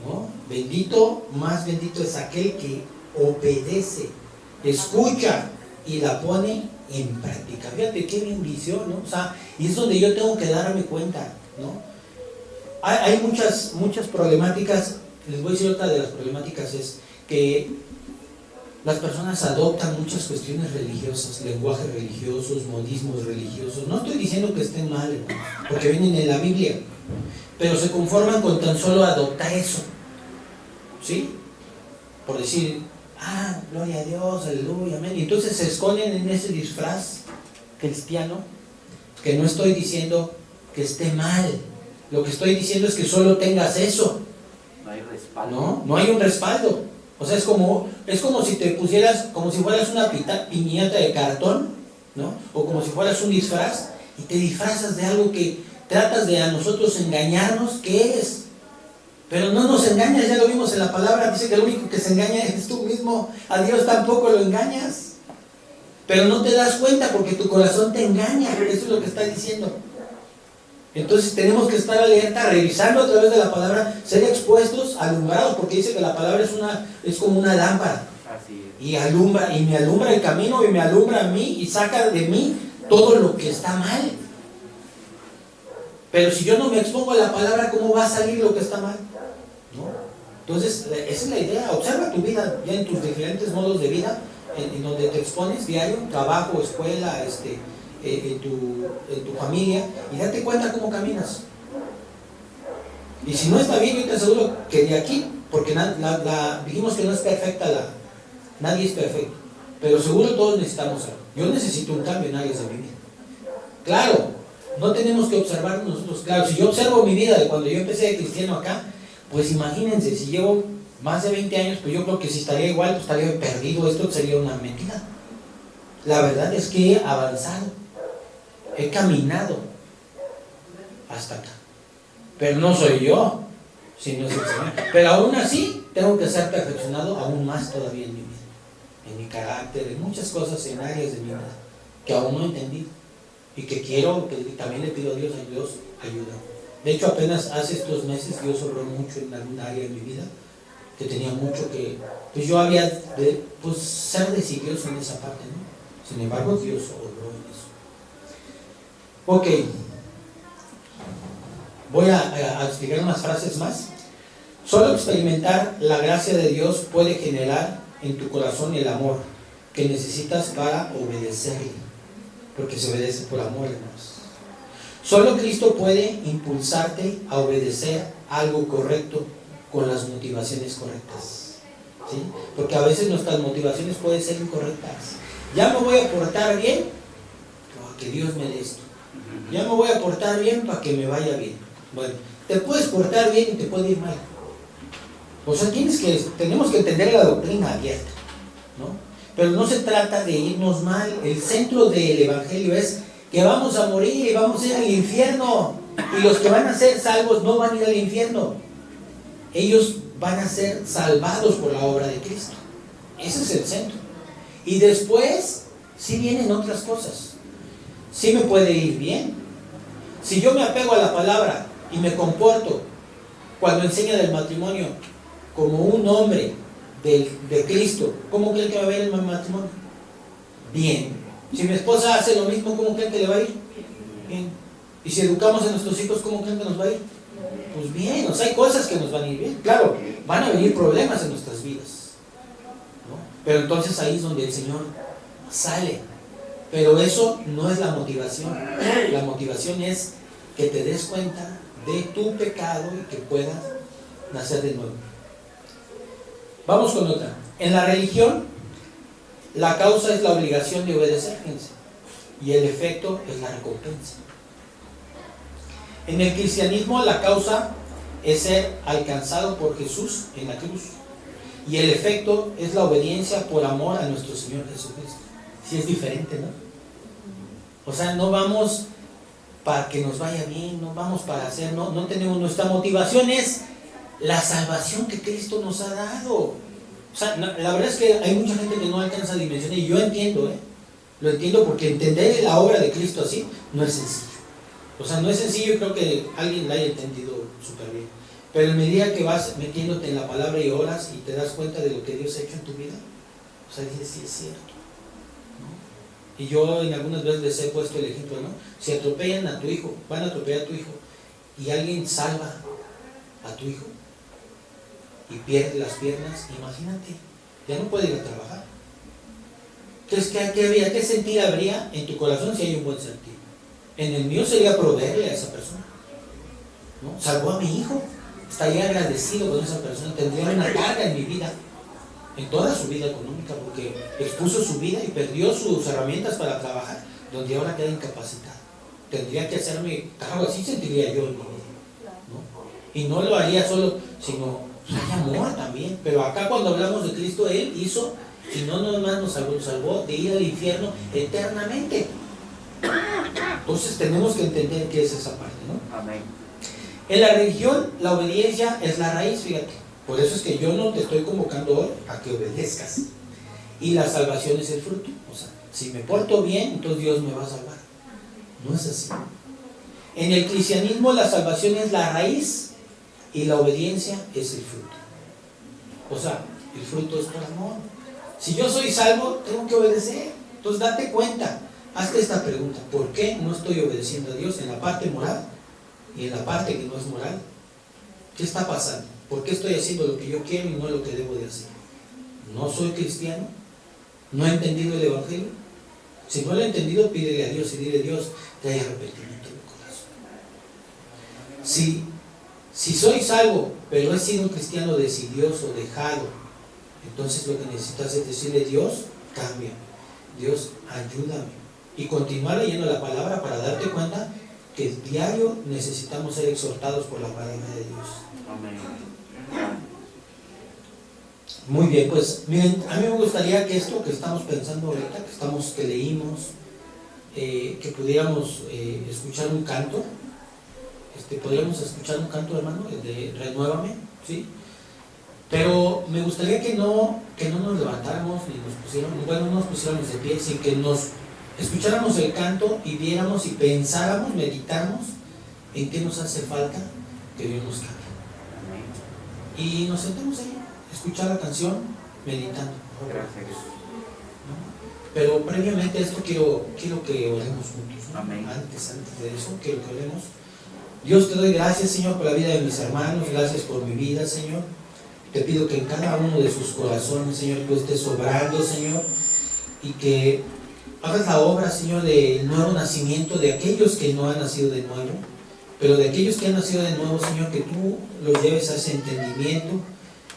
¿no? Bendito, más bendito es aquel que obedece, escucha y la pone en práctica. Fíjate qué bendición, ¿no? O sea, y es donde yo tengo que darme cuenta, ¿no? Hay muchas problemáticas. Les voy a decir, otra de las problemáticas es que las personas adoptan muchas cuestiones religiosas, lenguajes religiosos, modismos religiosos. No estoy diciendo que estén mal, ¿no? Porque vienen en la Biblia, pero se conforman con tan solo adoptar eso, ¿sí? Por decir, gloria a Dios, aleluya, amén. Y entonces se esconden en ese disfraz cristiano, que no estoy diciendo que esté mal. Lo que estoy diciendo es que solo tengas eso. No hay respaldo. No hay un respaldo. O sea, es como si te pusieras, como si fueras una piñata de cartón, ¿no? O como si fueras un disfraz y te disfrazas de algo que tratas de a nosotros engañarnos, ¿qué eres? Pero no nos engañas, ya lo vimos en la palabra, dice que el único que se engaña es tú mismo, a Dios tampoco lo engañas. Pero no te das cuenta porque tu corazón te engaña, eso es lo que está diciendo. Entonces tenemos que estar alerta, revisando a través de la palabra, ser expuestos, alumbrados, porque dice que la palabra es como una lámpara. Así es. Y alumbra, y me alumbra el camino, y me alumbra a mí, y saca de mí todo lo que está mal. Pero si yo no me expongo a la palabra, ¿cómo va a salir lo que está mal? ¿No? Entonces, esa es la idea. Observa tu vida, ya en tus diferentes modos de vida, en donde te expones diario, trabajo, escuela, en tu familia, y date cuenta cómo caminas. Y si no está bien, yo te aseguro que de aquí, porque dijimos que no es perfecta, nadie es perfecto, pero seguro todos necesitamos algo. Yo necesito un cambio en áreas de mi vida. Claro, no tenemos que observar nosotros. Claro, si yo observo mi vida de cuando yo empecé de cristiano acá, pues imagínense, si llevo más de 20 años, pues yo creo que si estaría igual, pues estaría perdido. Esto sería una mentira. La verdad es que he avanzado, he caminado hasta acá, pero no soy yo, sino es el Señor. Pero aún así tengo que ser perfeccionado aún más todavía en mi vida, en mi carácter, en muchas cosas, en áreas de mi vida que aún no he entendido y que quiero, que también le pido a Dios ayuda. De hecho, apenas hace estos meses Dios obró mucho en alguna área de mi vida que tenía mucho que, pues yo había de ser decidioso en esa parte, ¿no? Sin embargo, Dios obró en eso. Ok, voy a explicar unas frases más. Solo experimentar la gracia de Dios puede generar en tu corazón el amor que necesitas para obedecerle, porque se obedece por amor, hermanos. Solo Cristo puede impulsarte a obedecer algo correcto con las motivaciones correctas, ¿sí? Porque a veces nuestras motivaciones pueden ser incorrectas. Ya me voy a portar bien para que Dios me dé esto. Ya me voy a portar bien para que me vaya bien. Bueno, te puedes portar bien y te puede ir mal. O sea, tenemos que entender la doctrina abierta, ¿no? Pero no se trata de irnos mal. El centro del Evangelio es que vamos a morir y vamos a ir al infierno. Y los que van a ser salvos no van a ir al infierno. Ellos van a ser salvados por la obra de Cristo. Ese es el centro. Y después, sí vienen otras cosas. Sí me puede ir bien. Si yo me apego a la palabra y me comporto cuando enseña del matrimonio como un hombre de Cristo, ¿cómo creen que va a ver el matrimonio? Bien. Si mi esposa hace lo mismo, ¿cómo creen que le va a ir? Bien. Y si educamos a nuestros hijos, ¿cómo creen que nos va a ir? Pues bien, o sea, hay cosas que nos van a ir bien. Claro, van a venir problemas en nuestras vidas, ¿no? Pero entonces ahí es donde el Señor sale. Pero eso no es la motivación. La motivación es que te des cuenta de tu pecado y que puedas nacer de nuevo. Vamos con otra. En la religión, la causa es la obligación de obedecer, fíjense, y el efecto es la recompensa. En el cristianismo, la causa es ser alcanzado por Jesús en la cruz, y el efecto es la obediencia por amor a nuestro Señor Jesucristo. Sí, es diferente, ¿no? O sea, no vamos para que nos vaya bien, no vamos para hacer, no tenemos, nuestra motivación es la salvación que Cristo nos ha dado. O sea, la verdad es que hay mucha gente que no alcanza a dimensionar, y yo entiendo, lo entiendo, porque entender la obra de Cristo así no es sencillo. O sea, no es sencillo, y creo que alguien la haya entendido súper bien. Pero en medida que vas metiéndote en la palabra y oras y te das cuenta de lo que Dios ha hecho en tu vida, o sea, dices, sí es cierto, ¿no? Y yo en algunas veces les he puesto el ejemplo, ¿no? Si atropellan a tu hijo, van a atropellar a tu hijo, y alguien salva a tu hijo y pierde las piernas, imagínate, ya no puede ir a trabajar. Entonces, ¿qué sentir habría en tu corazón si hay un buen sentir? En el mío sería proveerle a esa persona, ¿no? Salvó a mi hijo, estaría agradecido con esa persona, tendría una carga en mi vida, en toda su vida económica, porque expuso su vida y perdió sus herramientas para trabajar, donde ahora queda incapacitado. Tendría que hacerme cargo, así sentiría yo en mi vida, ¿no? Y no lo haría solo, sino hay amor también. Pero acá cuando hablamos de Cristo, Él hizo, si no nomás nos salvó de ir al infierno eternamente. Entonces tenemos que entender qué es esa parte, ¿no? Amén. En la religión, la obediencia es la raíz, fíjate. Por eso es que yo no te estoy convocando hoy a que obedezcas. Y la salvación es el fruto. O sea, si me porto bien, entonces Dios me va a salvar. No es así. En el cristianismo, la salvación es la raíz y la obediencia es el fruto. O sea, el fruto es por amor. Si yo soy salvo, tengo que obedecer. Entonces date cuenta, hazte esta pregunta: ¿por qué no estoy obedeciendo a Dios en la parte moral y en la parte que no es moral? ¿Qué está pasando? ¿Por qué estoy haciendo lo que yo quiero y no lo que debo de hacer? ¿No soy cristiano? ¿No he entendido el Evangelio? Si no lo he entendido, pídele a Dios y dile: Dios, que haya arrepentimiento en mi corazón. Si soy salvo, pero he sido un cristiano decidioso, dejado, entonces lo que necesitas es decirle: Dios, cambia, Dios, ayúdame. Y continuar leyendo la palabra para darte cuenta que diario necesitamos ser exhortados por la palabra de Dios. Amén. Muy bien, pues miren, a mí me gustaría que esto que estamos pensando ahorita, que leímos, que pudiéramos escuchar un canto. Podríamos escuchar un canto, hermano, de Renuévame, ¿sí? Pero me gustaría que no nos levantáramos ni nos pusiéramos de pie, sin que nos escucháramos el canto y viéramos y pensáramos, meditáramos en qué nos hace falta que Dios nos cambie. Y nos sentamos ahí, escuchar la canción, meditando. Gracias. ¿No? Pero previamente a esto quiero que oremos juntos, ¿no? Amén. Antes de eso, quiero que oremos. Dios, te doy gracias, Señor, por la vida de mis hermanos, gracias por mi vida, Señor. Te pido que en cada uno de sus corazones, Señor, tú estés obrando, Señor, y que hagas la obra, Señor, del nuevo nacimiento de aquellos que no han nacido de nuevo, pero de aquellos que han nacido de nuevo, Señor, que tú los lleves a ese entendimiento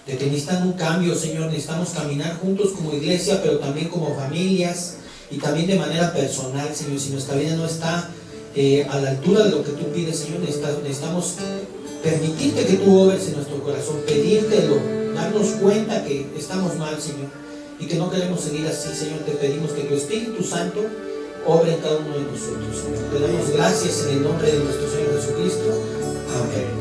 de que necesitan un cambio, Señor. Necesitamos caminar juntos como iglesia, pero también como familias y también de manera personal, Señor. Si nuestra vida no está a la altura de lo que tú pides, Señor, necesitamos permitirte que tú obres en nuestro corazón, pedírtelo, darnos cuenta que estamos mal, Señor, y que no queremos seguir así, Señor. Te pedimos que tu Espíritu Santo obre en cada uno de nosotros, Señor. Te damos gracias en el nombre de nuestro Señor Jesucristo. Amén.